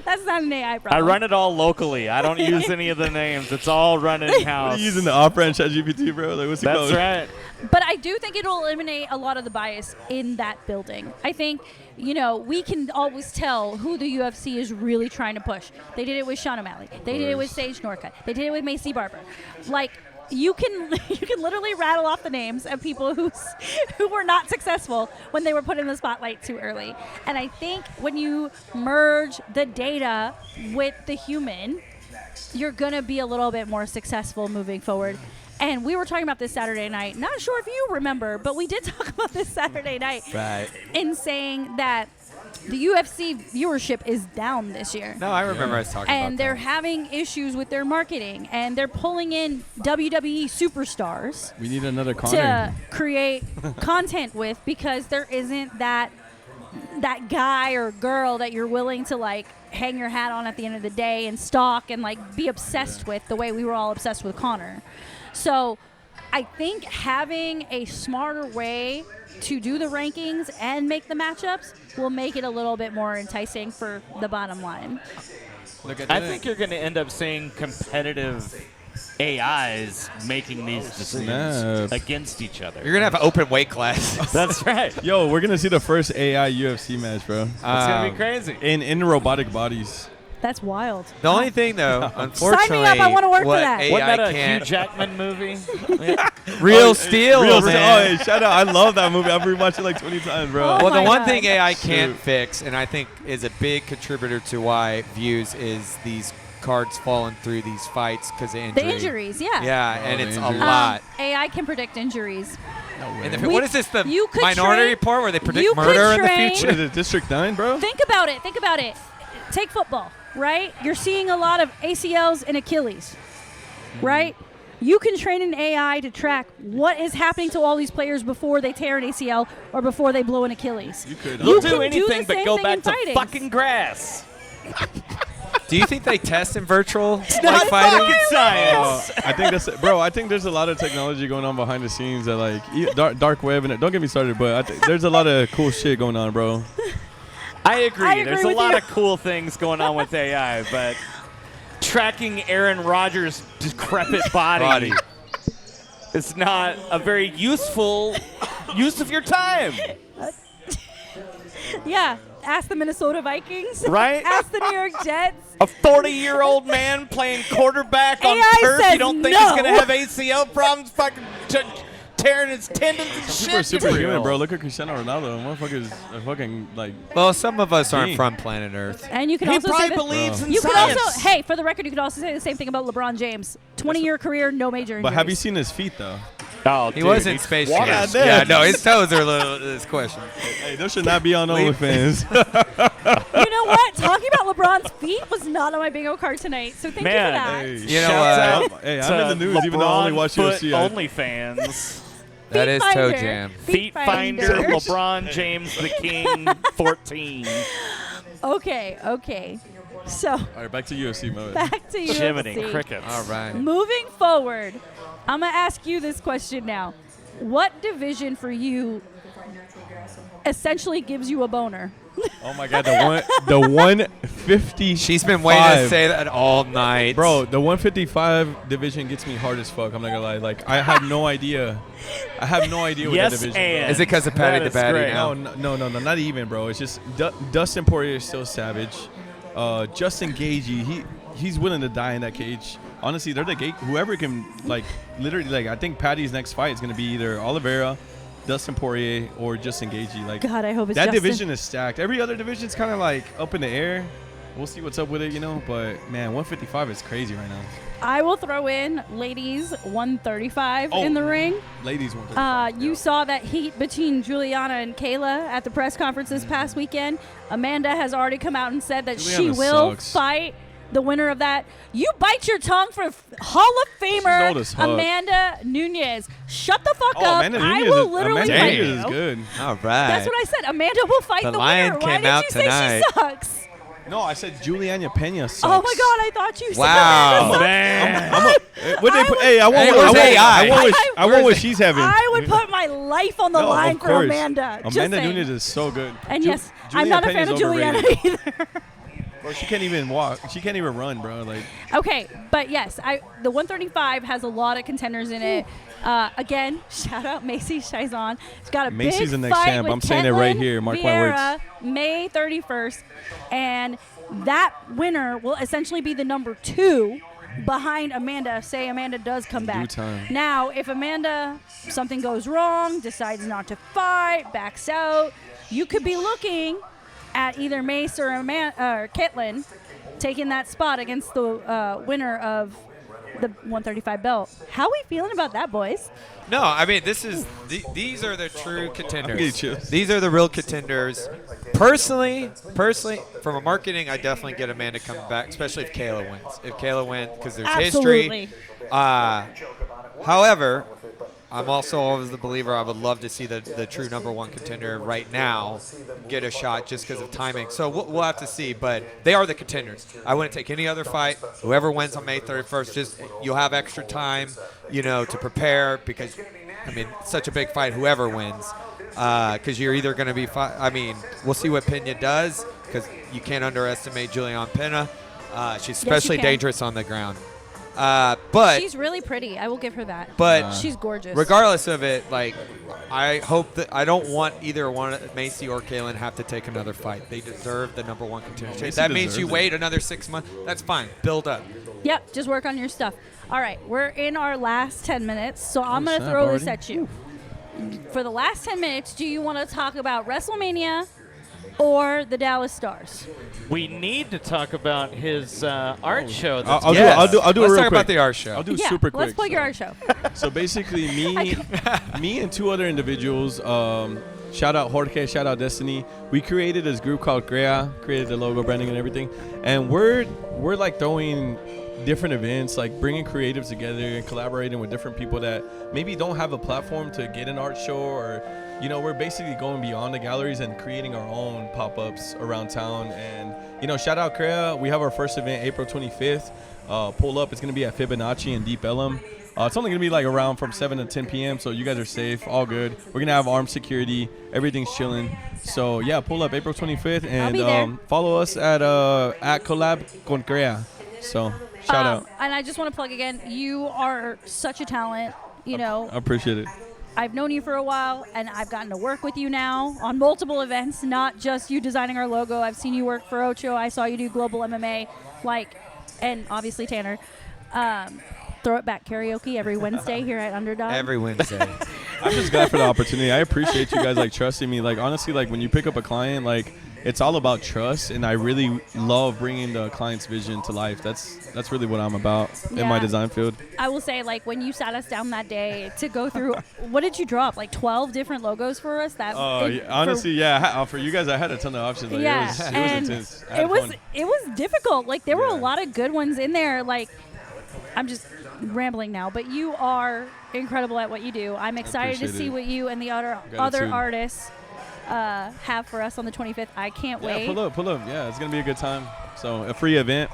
Speaker 4: That's not an AI
Speaker 2: I
Speaker 4: problem.
Speaker 2: run it all locally. I don't use any of the names. It's all run in
Speaker 1: What
Speaker 2: house.
Speaker 1: are you using the Opera and ChatGPT, bro? Like, what's the
Speaker 2: That's
Speaker 1: code?
Speaker 2: right.
Speaker 4: But I do think it'll eliminate a lot of the bias in that building. I think, we can always tell who the UFC is really trying to push. They did it with Sean O'Malley. They did it with Sage Norcutt. They did it with Macy Barber. Like, you can literally rattle off the names of people who were not successful when they were put in the spotlight too early. And I think when you merge the data with the human, you're going to be a little bit more successful moving forward. And we were talking about this Saturday night. Not sure if you remember, but we did talk about this Saturday night.
Speaker 3: Right.
Speaker 4: In saying that the UFC viewership is down this year.
Speaker 3: No, I remember us talking about
Speaker 4: And they're having issues with their marketing. And they're pulling in WWE superstars
Speaker 1: We need another
Speaker 4: to
Speaker 1: Connor.
Speaker 4: create content with, because there isn't that guy or girl that you're willing to like hang your hat on at the end of the day and stalk and like be obsessed with the way we were all obsessed with Connor. So I think having a smarter way to do the rankings and make the matchups will make it a little bit more enticing for the bottom line.
Speaker 1: Look at
Speaker 2: I
Speaker 1: that.
Speaker 2: think you're going to end up seeing competitive AIs making these decisions
Speaker 1: Snap.
Speaker 2: against each other.
Speaker 3: You're going to have an open weight class.
Speaker 2: That's right.
Speaker 1: Yo, we're gonna see the first AI UFC match, bro.
Speaker 2: It's going to be crazy.
Speaker 1: In robotic bodies.
Speaker 4: That's wild.
Speaker 3: The only thing, though, unfortunately,
Speaker 4: Sign me up, I wanna work for
Speaker 3: what
Speaker 4: that.
Speaker 3: AI
Speaker 2: Wasn't that a Hugh
Speaker 3: can't.
Speaker 2: Jackman movie?
Speaker 3: Real Steel,
Speaker 1: Real
Speaker 3: man.
Speaker 1: Oh, hey, shout out. I love that movie. I've rewatched it like 20 times, bro.
Speaker 4: Oh
Speaker 3: Well, the
Speaker 4: my
Speaker 3: one
Speaker 4: God.
Speaker 3: thing AI can't
Speaker 1: Shoot.
Speaker 3: fix, and I think is a big contributor to why views is these cards falling through these fights because of injury.
Speaker 4: The injuries, yeah.
Speaker 3: Yeah, and
Speaker 1: the
Speaker 3: it's a
Speaker 1: injuries.
Speaker 3: lot.
Speaker 4: AI can predict injuries.
Speaker 3: And
Speaker 4: We-
Speaker 3: what is this, the
Speaker 4: you could
Speaker 3: Minority
Speaker 4: train-
Speaker 3: Report where they
Speaker 4: you
Speaker 3: predict
Speaker 4: could
Speaker 3: murder in the
Speaker 4: train-
Speaker 3: future?
Speaker 1: What is it, District 9, bro?
Speaker 4: Think about it. Think about it. Take football, right? You're seeing a lot of ACLs and Achilles, right? You can train an AI to track what is happening to all these players before they tear an ACL or before they blow an Achilles.
Speaker 1: You could.
Speaker 2: They'll
Speaker 4: You
Speaker 2: do
Speaker 4: can do
Speaker 2: anything
Speaker 4: the
Speaker 2: but
Speaker 4: same
Speaker 2: go
Speaker 4: thing
Speaker 2: back
Speaker 4: in
Speaker 2: to
Speaker 4: fighting.
Speaker 2: fucking grass.
Speaker 3: Do you think they test in virtual
Speaker 2: Not
Speaker 3: like fighting?
Speaker 2: rocket science.
Speaker 1: I think that's bro. I think there's a lot of technology going on behind the scenes that like dark web and don't get me started, but I think there's a lot of cool shit going on, bro.
Speaker 2: I agree.
Speaker 4: I agree
Speaker 2: There's a
Speaker 4: with
Speaker 2: lot
Speaker 4: you.
Speaker 2: of cool things going on with AI, but tracking Aaron Rodgers' decrepit body is not a very useful use of your time,
Speaker 4: Yeah. Ask the Minnesota Vikings.
Speaker 2: right?
Speaker 4: Ask the New York Jets.
Speaker 2: A 40-year-old man playing quarterback on
Speaker 4: AI
Speaker 2: turf.
Speaker 4: says
Speaker 2: You don't think
Speaker 4: no.
Speaker 2: he's gonna have ACL problems? Fucking tearing his tendons and shit.
Speaker 1: Superhuman, bro. Look at Cristiano Ronaldo. Motherfucker's a fucking like.
Speaker 3: Well, some of us aren't
Speaker 1: Me.
Speaker 3: from planet Earth.
Speaker 4: And you can
Speaker 2: He
Speaker 4: also say
Speaker 2: probably
Speaker 4: that
Speaker 2: believes in
Speaker 4: you could
Speaker 2: science.
Speaker 4: also, hey, for the record, you could also say the same thing about LeBron James. 20-year career, no major injuries.
Speaker 1: But have you seen his feet though?
Speaker 2: Oh,
Speaker 3: He
Speaker 2: dude,
Speaker 3: was in
Speaker 2: he's
Speaker 3: Space
Speaker 2: walking
Speaker 3: Jam.
Speaker 2: out there.
Speaker 3: Yeah, no, his toes are a little. This question.
Speaker 1: Hey, those should not be on OnlyFans.
Speaker 4: You know what? Talking about LeBron's feet was not on my bingo card tonight, so thank you for
Speaker 2: Man,
Speaker 4: that.
Speaker 1: Hey,
Speaker 3: You know
Speaker 2: Shouts
Speaker 3: what?
Speaker 2: out
Speaker 1: Hey,
Speaker 2: to
Speaker 1: I'm in the news even though I only
Speaker 2: LeBron
Speaker 1: watch
Speaker 2: Foot
Speaker 1: UFC.
Speaker 2: OnlyFans.
Speaker 3: That is toe
Speaker 4: Finder.
Speaker 3: jam.
Speaker 2: Feet Finder, LeBron James the King, 14.
Speaker 4: Okay. So
Speaker 1: All right, back to UFC mode.
Speaker 4: back to
Speaker 2: Jiminy
Speaker 4: UFC.
Speaker 2: crickets.
Speaker 3: All right.
Speaker 4: Moving forward, I'm gonna ask you this question now. What division for you essentially gives you a boner?
Speaker 1: Oh my god, the 150.
Speaker 3: She's been waiting to say that all night.
Speaker 1: Bro, the 155 division gets me hard as fuck. I'm not gonna lie. Like, I have no idea. I have no idea what
Speaker 2: Yes,
Speaker 1: that division
Speaker 2: and.
Speaker 3: Is it because of Patty
Speaker 2: That
Speaker 3: the
Speaker 2: is
Speaker 3: Batty
Speaker 2: great.
Speaker 3: now?
Speaker 1: No, not even, bro. It's just Dustin Poirier is still savage. Justin Gaethje, he's willing to die in that cage. Honestly, they're the gate. Whoever can, like, literally, like, I think Patty's next fight is gonna be either Oliveira, Dustin Poirier, or Justin Gaethje. Like,
Speaker 4: God, I hope it's
Speaker 1: that
Speaker 4: Justin.
Speaker 1: division is stacked. Every other division's kind of like up in the air. We'll see what's up with it, you know. But man, 155 is crazy right now.
Speaker 4: I will throw in ladies 135 in the ring.
Speaker 1: Ladies 135.
Speaker 4: You saw that heat between Juliana and Kayla at the press conference this past weekend. Amanda has already come out and said that she
Speaker 1: Juliana
Speaker 4: will
Speaker 1: sucks.
Speaker 4: fight the winner of that. You bite your tongue for Hall of Famer
Speaker 1: old as fuck.
Speaker 4: Amanda Nunez. Shut the fuck up.
Speaker 1: Amanda
Speaker 4: I
Speaker 1: Nunes
Speaker 4: will
Speaker 1: is,
Speaker 4: literally
Speaker 1: Amanda
Speaker 4: fight
Speaker 1: Nunes
Speaker 4: you.
Speaker 1: is good.
Speaker 3: All right.
Speaker 4: That's what I said. Amanda will fight
Speaker 3: The
Speaker 4: the
Speaker 3: lion
Speaker 4: winner. Why
Speaker 3: came
Speaker 4: did
Speaker 3: out
Speaker 4: you say
Speaker 3: tonight.
Speaker 4: she sucks?
Speaker 1: No, I said Juliana Pena sucks.
Speaker 4: Oh my God, I thought you said
Speaker 3: Wow.
Speaker 4: Amanda sucks.
Speaker 2: Man.
Speaker 1: What they put, hey, I want
Speaker 3: Hey,
Speaker 1: what
Speaker 3: where's AI?
Speaker 1: I want what she's having.
Speaker 4: I would put my life on the
Speaker 1: No,
Speaker 4: line
Speaker 1: of
Speaker 4: for
Speaker 1: course.
Speaker 4: Amanda. Just
Speaker 1: Amanda
Speaker 4: saying.
Speaker 1: Nunes is so good.
Speaker 4: And
Speaker 1: Ju-
Speaker 4: yes, I'm not a fan of
Speaker 1: Juliana
Speaker 4: Juliana either.
Speaker 1: Bro, she can't even walk. She can't even run, bro. Like,
Speaker 4: Okay, but yes, the 135 has a lot of contenders in it. Again, shout out Macy Chizon. She's got a
Speaker 1: Macy's the
Speaker 4: big
Speaker 1: next
Speaker 4: fight
Speaker 1: champ.
Speaker 4: with
Speaker 1: I'm saying it right
Speaker 4: Ketlin
Speaker 1: here. Mark my
Speaker 4: Vieira,
Speaker 1: words.
Speaker 4: May 31st, and that winner will essentially be the number 2 behind Amanda. Say Amanda does come back.
Speaker 1: time.
Speaker 4: Now, if Amanda something goes wrong, decides not to fight, backs out, you could be looking at either Mace or Ketlin taking that spot against the winner of the 135 belt. How we feeling about that, boys?
Speaker 3: No, I mean these are the true
Speaker 1: I'm getting
Speaker 3: contenders.
Speaker 1: chills.
Speaker 3: These are the real contenders. Personally, from a marketing, I definitely get Amanda coming back, especially if Kayla wins. If Kayla wins, because there's
Speaker 4: Absolutely.
Speaker 3: history. However, I'm also always the believer. I would love to see the true number 1 contender right now get a shot just because of timing. So we'll have to see, but they are the contenders. I wouldn't take any other fight. Whoever wins on May 31st, just you'll have extra time, to prepare because, I mean, it's such a big fight. Whoever wins, because you're either going to be. We'll see what Pena does because you can't underestimate Julianne Pena. She's especially
Speaker 4: can.
Speaker 3: dangerous on the ground. But
Speaker 4: She's really pretty. I will give her that.
Speaker 3: But
Speaker 4: she's gorgeous.
Speaker 3: regardless of it, I hope that I don't want either one, Macy or Kaylin, have to take another fight. They deserve the number 1 contender.
Speaker 1: Macy
Speaker 3: That means
Speaker 1: deserves
Speaker 3: you
Speaker 1: it.
Speaker 3: wait another 6 months. That's fine. Build up.
Speaker 4: Yep, just work on your stuff. All right, we're in our last 10 minutes, so I'm going to
Speaker 1: snap,
Speaker 4: throw this
Speaker 1: already?
Speaker 4: at you. For the last 10 minutes, do you want to talk about WrestleMania or the Dallas Stars?
Speaker 2: We need to talk about his art show. That's
Speaker 1: I'll
Speaker 3: Yes.
Speaker 1: do it
Speaker 3: Let's
Speaker 1: real
Speaker 3: talk
Speaker 1: quick.
Speaker 3: about the art show.
Speaker 1: I'll do it
Speaker 4: Yeah,
Speaker 1: super quick.
Speaker 4: let's plug your art show.
Speaker 1: So basically, me and 2 other individuals, shout out Jorge, shout out Destiny. We created this group called Crea, created the logo, branding, and everything. And we're like throwing different events, like bringing creatives together and collaborating with different people that maybe don't have a platform to get an art show, or we're basically going beyond the galleries and creating our own pop-ups around town. And shout out Crea. We have our first event April 25th. Pull up. It's going to be at Fibonacci in Deep Ellum. It's only going to be like around from 7 to 10 p.m. So you guys are safe, all good. We're going to have armed security. Everything's chilling. So yeah, pull up April 25th
Speaker 4: I'll be there.
Speaker 1: and follow us at collab con Crea. So shout out.
Speaker 4: And I just want to plug again, you are such a talent.
Speaker 1: I appreciate it.
Speaker 4: I've known you for a while, and I've gotten to work with you now on multiple events, not just you designing our logo. I've seen you work for Ocho. I saw you do Global MMA, and obviously Tanner. Throw It Back karaoke every Wednesday here at Underdog.
Speaker 3: Every Wednesday.
Speaker 1: I'm just glad for the opportunity. I appreciate you guys trusting me. Honestly, when you pick up a client, it's all about trust, and I really love bringing the client's vision to life. That's really what I'm about in my
Speaker 4: Yeah.
Speaker 1: design field.
Speaker 4: I will say, when you sat us down that day to go through, what did you drop? 12 different logos for us?
Speaker 1: Honestly, yeah. For you guys, I had a ton of options.
Speaker 4: Yeah,
Speaker 1: It was
Speaker 4: and
Speaker 1: intense. I had fun.
Speaker 4: it was difficult. There were a
Speaker 1: Yeah.
Speaker 4: lot of good ones in there. I'm just rambling now, but you are incredible at what you do. I'm excited to
Speaker 1: appreciate
Speaker 4: see
Speaker 1: it.
Speaker 4: what you and the other
Speaker 1: Gratitude.
Speaker 4: artists have for us on the 25th. I can't wait.
Speaker 1: Yeah, pull up. Yeah, it's gonna be a good time. So a free event.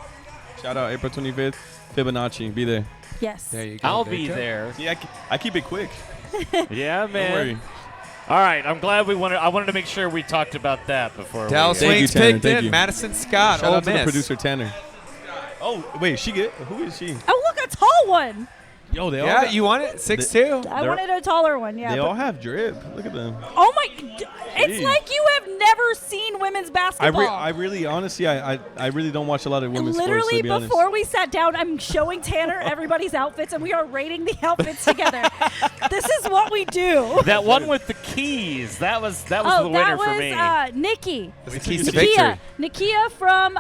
Speaker 1: Shout out April 25th, Fibonacci. Be there.
Speaker 4: Yes.
Speaker 3: There you go.
Speaker 2: I'll
Speaker 3: There you
Speaker 2: be
Speaker 3: go.
Speaker 2: there.
Speaker 1: See, I keep it quick.
Speaker 2: Yeah,
Speaker 1: Don't
Speaker 2: man.
Speaker 1: worry.
Speaker 2: All right, I'm glad I wanted to make sure we talked about that before.
Speaker 3: Dallas
Speaker 1: Thank you,
Speaker 3: Wings
Speaker 1: Tanner.
Speaker 3: picked
Speaker 1: Thank
Speaker 3: in.
Speaker 1: you.
Speaker 3: Madison Scott.
Speaker 1: Shout
Speaker 3: Ole
Speaker 1: out to the
Speaker 3: Miss.
Speaker 1: producer Tanner. Oh wait, who is she?
Speaker 4: Oh, look, a tall one.
Speaker 1: Yo, they all
Speaker 3: Yeah,
Speaker 1: got,
Speaker 3: you want it? 6'2".
Speaker 4: I
Speaker 1: They're-
Speaker 4: wanted a taller one. Yeah.
Speaker 1: they
Speaker 4: but-
Speaker 1: all have drip. Look at them.
Speaker 4: oh my! It's
Speaker 1: Jeez.
Speaker 4: like you have never seen women's basketball.
Speaker 1: I really, honestly, I really don't watch a lot of women's
Speaker 4: Literally,
Speaker 1: sports. To be honest.
Speaker 4: before we sat down, I'm showing Tanner everybody's outfits, and we are rating the outfits together. This is what we do.
Speaker 2: That one with the keys, that was the
Speaker 4: Oh,
Speaker 2: winner
Speaker 4: that was
Speaker 2: for me.
Speaker 4: Nikki.
Speaker 3: The keys to victory.
Speaker 4: Nikia from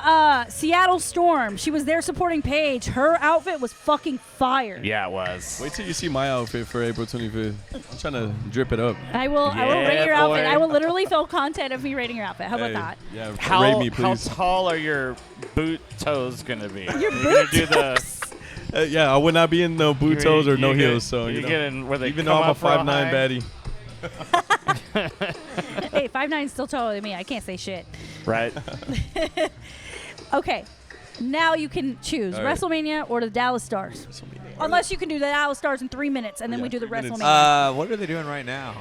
Speaker 4: Seattle Storm. She was there supporting Paige. Her outfit was fucking fire.
Speaker 2: Yeah, it was.
Speaker 1: Wait till you see my outfit for April 25th. I'm trying to drip it up.
Speaker 4: I will
Speaker 2: Yeah,
Speaker 4: rate your outfit.
Speaker 2: boy.
Speaker 4: I will literally film content of me rating your outfit. How about
Speaker 1: Hey,
Speaker 4: that?
Speaker 1: Yeah,
Speaker 2: How,
Speaker 1: rate me,
Speaker 2: how
Speaker 1: please.
Speaker 2: tall are your boot toes gonna be?
Speaker 4: Your
Speaker 2: You're
Speaker 4: boot
Speaker 2: gonna do the
Speaker 1: Yeah, I would not be in no boot toes or no
Speaker 2: you get-
Speaker 1: heels. So
Speaker 2: you
Speaker 1: you know,
Speaker 2: get in where they
Speaker 1: even
Speaker 2: come
Speaker 1: though I'm a
Speaker 2: up real
Speaker 1: 5'9"
Speaker 2: high.
Speaker 1: baddie.
Speaker 4: Hey, 5'9" is still taller than me. I can't say shit.
Speaker 2: Right.
Speaker 4: Okay, now you can choose
Speaker 1: All right.
Speaker 4: WrestleMania or the Dallas Stars. Unless you can do the Dallas Stars in 3 minutes, and then
Speaker 1: Yeah,
Speaker 4: we do the
Speaker 1: 3 minutes.
Speaker 4: WrestleMania.
Speaker 3: What are they doing right now?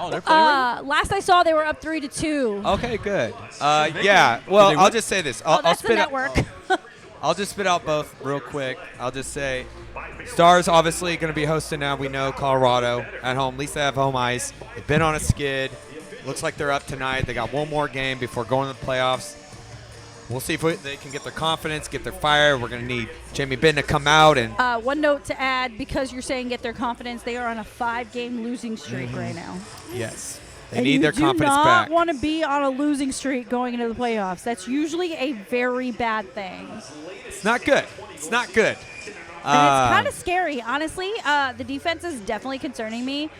Speaker 1: Oh, they're playing right
Speaker 4: Last I saw, they were up 3-2.
Speaker 3: Okay, good. Yeah. Well,
Speaker 1: they
Speaker 3: I'll
Speaker 1: win?
Speaker 3: just say this.
Speaker 4: Oh,
Speaker 3: I'll
Speaker 4: that's the
Speaker 3: spit out.
Speaker 4: network.
Speaker 3: I'll just spit out both real quick. I'll just say, Stars obviously going to be hosting now. We know Colorado at home. At least they have home ice. They've been on a skid. Looks like they're up tonight. They got one more game before going to the playoffs. We'll see if they can get their confidence, get their fire. We're going to need Jamie Benn to come out and.
Speaker 4: One note to add, because you're saying get their confidence, they are on a 5-game losing streak right now.
Speaker 3: Yes. They
Speaker 4: And
Speaker 3: need their
Speaker 4: you
Speaker 3: confidence
Speaker 4: do
Speaker 3: back.
Speaker 4: not want to be on a losing streak going into the playoffs. That's usually a very bad thing.
Speaker 3: It's not good. It's not good.
Speaker 4: And it's kind of scary, honestly. The defense is definitely concerning me.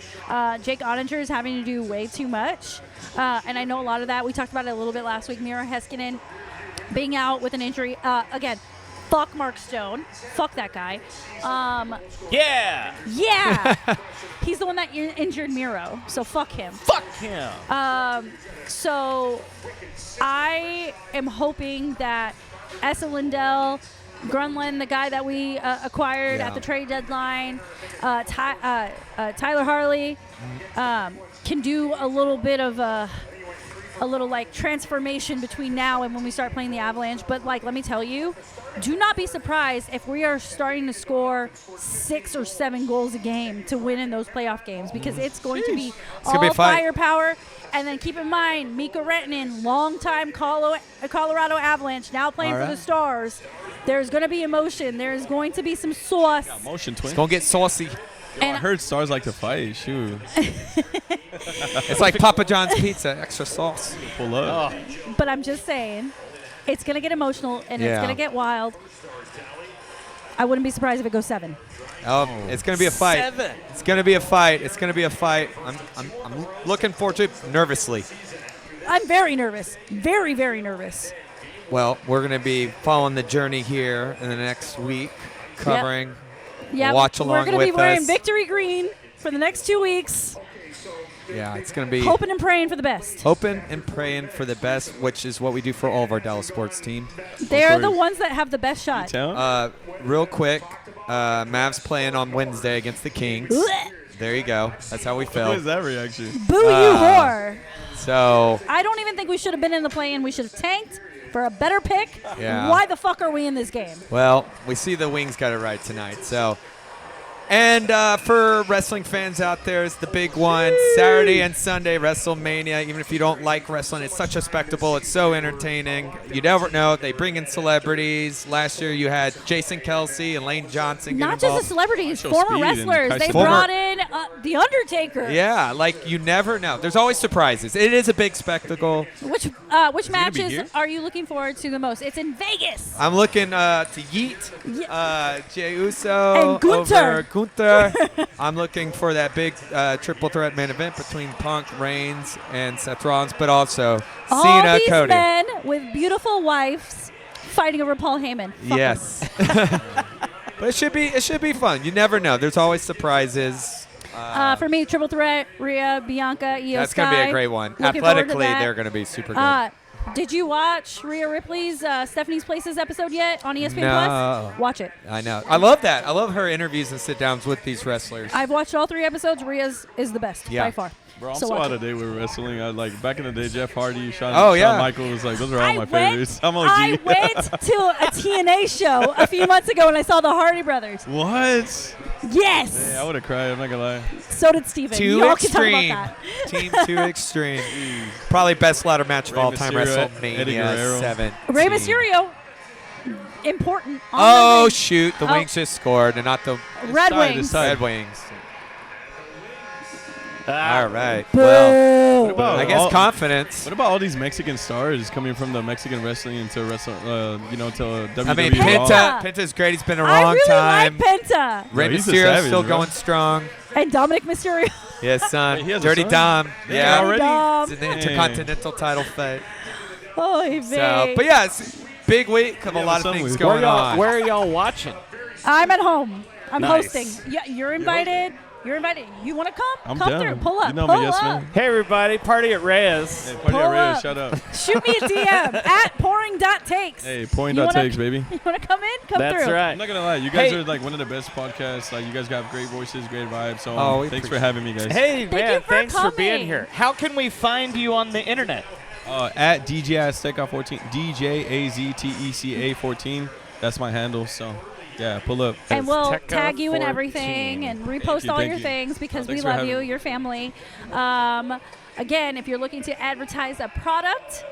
Speaker 4: Jake Ottinger is having to do way too much. And I know a lot of that. We talked about it a little bit last week. Mira Heiskanen being out with an injury. Again, fuck Mark Stone. Fuck that guy.
Speaker 2: Yeah.
Speaker 4: Yeah. He's the one that injured Miro. So fuck him.
Speaker 2: Fuck him.
Speaker 4: So I am hoping that Esa Lindell, Grunland, the guy that we acquired at the trade deadline, Tyler Harley, can do a little bit of a little like transformation between now and when we start playing the Avalanche. But like, let me tell you, do not be surprised if we are starting to score 6 or 7 goals a game to win in those playoff games, because it's going to be
Speaker 3: gonna be
Speaker 4: all
Speaker 3: a fight.
Speaker 4: firepower. And then keep in mind, Mikko Rantanen, longtime Colorado Avalanche, now playing for the Stars. There's going to be emotion. There's going to be some sauce.
Speaker 1: now. Motion twin.
Speaker 3: It's going to get saucy.
Speaker 1: Yo, I
Speaker 4: and-
Speaker 1: heard Stars like to fight. Shoot.
Speaker 3: It's like Papa John's pizza, extra sauce.
Speaker 1: Pull up.
Speaker 4: But I'm just saying, it's going to get emotional and it's
Speaker 3: Yeah.
Speaker 4: going to get wild. I wouldn't be surprised if it goes 7.
Speaker 3: Oh, it's going to be a fight.
Speaker 2: 7.
Speaker 3: It's going to be a fight. It's going to be a fight. I'm looking forward to it nervously.
Speaker 4: I'm very nervous. Very, very nervous.
Speaker 3: Well, we're going to be following the journey here in the next week, covering.
Speaker 4: Yeah,
Speaker 3: Watch along
Speaker 4: we're going to be
Speaker 3: with
Speaker 4: wearing
Speaker 3: us.
Speaker 4: victory green for the next 2 weeks,
Speaker 3: Yeah, it's going to be
Speaker 4: hoping and praying for the best.
Speaker 3: hoping and praying for the best, which is what we do for all of our Dallas sports team.
Speaker 4: They're the
Speaker 1: course.
Speaker 4: ones that have the best shot.
Speaker 1: Town?
Speaker 3: Real quick, Mavs playing on Wednesday against the Kings.
Speaker 4: Blech.
Speaker 3: There you go. That's how we
Speaker 1: What
Speaker 3: feel.
Speaker 1: is that reaction?
Speaker 4: Boo you whore.
Speaker 3: So,
Speaker 4: I don't even think we should have been in the play-in. We should have tanked for a better pick.
Speaker 3: Yeah.
Speaker 4: Why the fuck are we in this game?
Speaker 3: well, we see the Wings got it right tonight. So, and for wrestling fans out there, it's the big one. Saturday and Sunday, WrestleMania. Even if you don't like wrestling, it's such a spectacle. It's so entertaining. You never know. They bring in celebrities. Last year, you had Jason Kelsey and Lane Johnson get
Speaker 4: Not just the
Speaker 3: involved.
Speaker 4: celebrities,
Speaker 1: Show
Speaker 4: former
Speaker 1: speed and
Speaker 4: wrestlers. They
Speaker 1: Tyson
Speaker 4: brought
Speaker 3: Former-
Speaker 4: in The Undertaker.
Speaker 3: Yeah, like you never know. There's always surprises. It is a big spectacle.
Speaker 4: Which
Speaker 1: gonna be
Speaker 4: matches
Speaker 1: here?
Speaker 4: are you looking forward to the most? It's in Vegas.
Speaker 3: I'm looking to Yeet, Jey Uso,
Speaker 4: And Gunther.
Speaker 3: over Gunther. I'm looking for that big triple threat main event between Punk, Reigns, and Seth Rollins, but also
Speaker 4: All
Speaker 3: Cena,
Speaker 4: these
Speaker 3: Cody.
Speaker 4: men with beautiful wives fighting over Paul Heyman. Fuck 'em.
Speaker 3: Yes. But it should be fun. You never know. There's always surprises.
Speaker 4: For me, triple threat, Rhea, Bianca, Io
Speaker 3: That's
Speaker 4: Sky.
Speaker 3: going to be a great one.
Speaker 4: Looking forward to
Speaker 3: Athletically,
Speaker 4: that.
Speaker 3: they're going to be super good.
Speaker 4: Did you watch Rhea Ripley's Stephanie's Places episode yet on ESPN
Speaker 3: No.
Speaker 4: Plus? Watch it.
Speaker 3: I know. I love that. I love her interviews and sit-downs with these wrestlers.
Speaker 4: I've watched all 3 episodes. Rhea's is the best
Speaker 3: Yeah.
Speaker 4: by far.
Speaker 1: Bro, I'm
Speaker 4: So
Speaker 1: so
Speaker 4: watch
Speaker 1: out
Speaker 4: it.
Speaker 1: of date with wrestling. I like back in the day, Jeff Hardy, Shawn
Speaker 3: yeah.
Speaker 1: Michaels, like those are all
Speaker 4: I
Speaker 1: my
Speaker 4: went,
Speaker 1: favorites. I'm OG.
Speaker 4: I went to a TNA show a few months ago and I saw the Hardy Brothers.
Speaker 1: What?
Speaker 4: Yes.
Speaker 1: Yeah, I would have cried. I'm not gonna lie.
Speaker 4: So did Steven.
Speaker 3: Too
Speaker 4: Y'all
Speaker 3: extreme.
Speaker 4: can talk about that.
Speaker 3: Team Too Extreme. Probably best ladder match of
Speaker 1: Rey
Speaker 3: all time.
Speaker 1: Mysterio, Eddie
Speaker 3: WrestleMania
Speaker 1: Guerrero.
Speaker 3: 7.
Speaker 4: Rey Mysterio, important. on
Speaker 3: Oh,
Speaker 4: the ring.
Speaker 3: shoot. The
Speaker 4: Oh.
Speaker 3: Wings just scored, and not the
Speaker 4: Red
Speaker 1: side,
Speaker 4: Wings.
Speaker 1: this side.
Speaker 3: Red Wings.
Speaker 2: Ah,
Speaker 3: All right. Well,
Speaker 4: Boo.
Speaker 1: about
Speaker 3: I guess
Speaker 1: all-
Speaker 3: confidence.
Speaker 1: What about all these Mexican stars coming from the Mexican wrestling into wrestle, to WWE?
Speaker 3: I mean,
Speaker 4: Penta.
Speaker 3: Penta's great. He's been a
Speaker 4: I
Speaker 3: long
Speaker 4: really
Speaker 3: time.
Speaker 4: like Penta.
Speaker 3: Rey
Speaker 1: Bro, he's a
Speaker 3: Mysterio's
Speaker 1: savage,
Speaker 3: still
Speaker 1: bro.
Speaker 3: going strong.
Speaker 4: And Dominic Mysterio.
Speaker 3: Yes, son.
Speaker 1: Wait, he has a
Speaker 3: Dirty
Speaker 1: son?
Speaker 3: Dom.
Speaker 1: Yeah,
Speaker 3: Yeah.
Speaker 1: already?
Speaker 3: It's in the Intercontinental title fight.
Speaker 4: Oh,
Speaker 3: So, but yeah, it's a big week of a
Speaker 1: Yeah,
Speaker 3: lot of
Speaker 1: some
Speaker 3: things
Speaker 1: week.
Speaker 3: going on.
Speaker 2: Where are y'all watching?
Speaker 4: I'm at home. I'm
Speaker 2: Nice.
Speaker 4: hosting. Yeah, you're invited. You're invited. You want to come?
Speaker 1: I'm
Speaker 4: come
Speaker 1: down.
Speaker 4: through. Pull up.
Speaker 1: You know
Speaker 4: pull
Speaker 1: me, yes,
Speaker 4: up.
Speaker 1: man.
Speaker 2: Hey, everybody. Party at Reyes.
Speaker 1: Hey, party
Speaker 4: Pull
Speaker 1: at Reyes,
Speaker 4: up.
Speaker 1: shout out.
Speaker 4: Shoot me a DM at pouring.takes.
Speaker 1: Hey,
Speaker 4: You
Speaker 1: point
Speaker 4: wanna-
Speaker 1: takes, baby.
Speaker 4: You want to come in? Come
Speaker 2: That's
Speaker 4: through.
Speaker 2: right.
Speaker 1: I'm not gonna lie, you guys
Speaker 2: Hey.
Speaker 1: are like one of the best podcasts. Like you guys have great voices, great vibes. So
Speaker 3: Oh, we
Speaker 1: thanks for
Speaker 3: appreciate
Speaker 1: having me, guys.
Speaker 2: Hey,
Speaker 4: Thank
Speaker 2: man,
Speaker 4: you for
Speaker 2: thanks for being
Speaker 4: coming.
Speaker 2: here. How can we find you on the internet?
Speaker 1: At DJaZteca 14, DJaZteca 14. That's my handle. So yeah, pull up.
Speaker 4: And we'll
Speaker 2: Azteca
Speaker 4: tag you in
Speaker 2: 14.
Speaker 4: everything and repost
Speaker 1: you,
Speaker 4: all
Speaker 1: thank
Speaker 4: your
Speaker 1: you.
Speaker 4: things because we
Speaker 1: Thanks for
Speaker 4: love
Speaker 1: having
Speaker 4: you,
Speaker 1: me.
Speaker 4: your family. Again, if you're looking to advertise a product,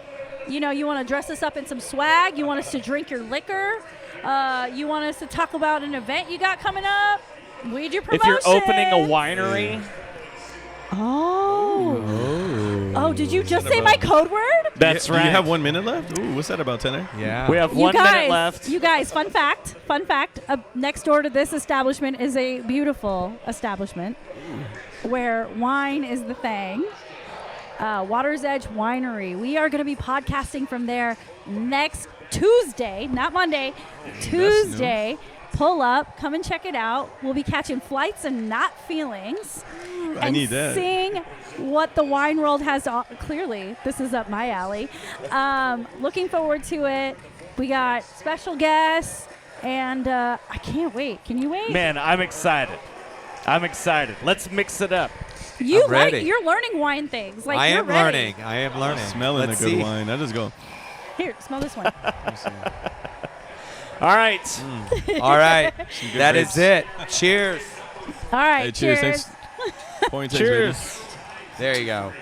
Speaker 4: you know, you want to dress us up in some swag, you want us to drink your liquor, you want us to talk about an event you got coming up, we do
Speaker 2: If
Speaker 4: promotions.
Speaker 2: you're opening a winery,
Speaker 4: Oh, did you just say my code word?
Speaker 2: that's
Speaker 1: Do
Speaker 2: right.
Speaker 1: you have 1 minute left? Ooh, what's that about, Tanner?
Speaker 3: Yeah.
Speaker 2: We have
Speaker 4: You
Speaker 2: 1
Speaker 4: guys,
Speaker 2: minute left.
Speaker 4: You guys, fun fact, next door to this establishment is a beautiful establishment where wine is the thing. Water's Edge Winery. We are going to be podcasting from there next Tuesday, not Monday, Tuesday. Pull up, come and check it out. We'll be catching flights and not feelings.
Speaker 1: I
Speaker 4: and
Speaker 1: need that.
Speaker 4: seeing what the wine world has to clearly, this is up my alley. Looking forward to it. We got special guests, and I can't wait. Can you wait?
Speaker 2: Man, I'm excited. Let's mix it up.
Speaker 3: I'm ready.
Speaker 4: You're learning wine things. Like
Speaker 3: I
Speaker 4: you're
Speaker 3: am
Speaker 4: ready.
Speaker 3: learning. I am learning.
Speaker 1: Smelling
Speaker 3: Let's
Speaker 1: a good
Speaker 3: see.
Speaker 1: wine. I just go.
Speaker 4: Here, smell this one.
Speaker 2: All right.
Speaker 3: All right.
Speaker 1: good
Speaker 3: That
Speaker 1: grapes.
Speaker 3: is it. Cheers.
Speaker 4: All right,
Speaker 1: Hey, cheers.
Speaker 4: cheers.
Speaker 1: Thanks. Point takes, baby.
Speaker 2: Cheers.
Speaker 3: There you go.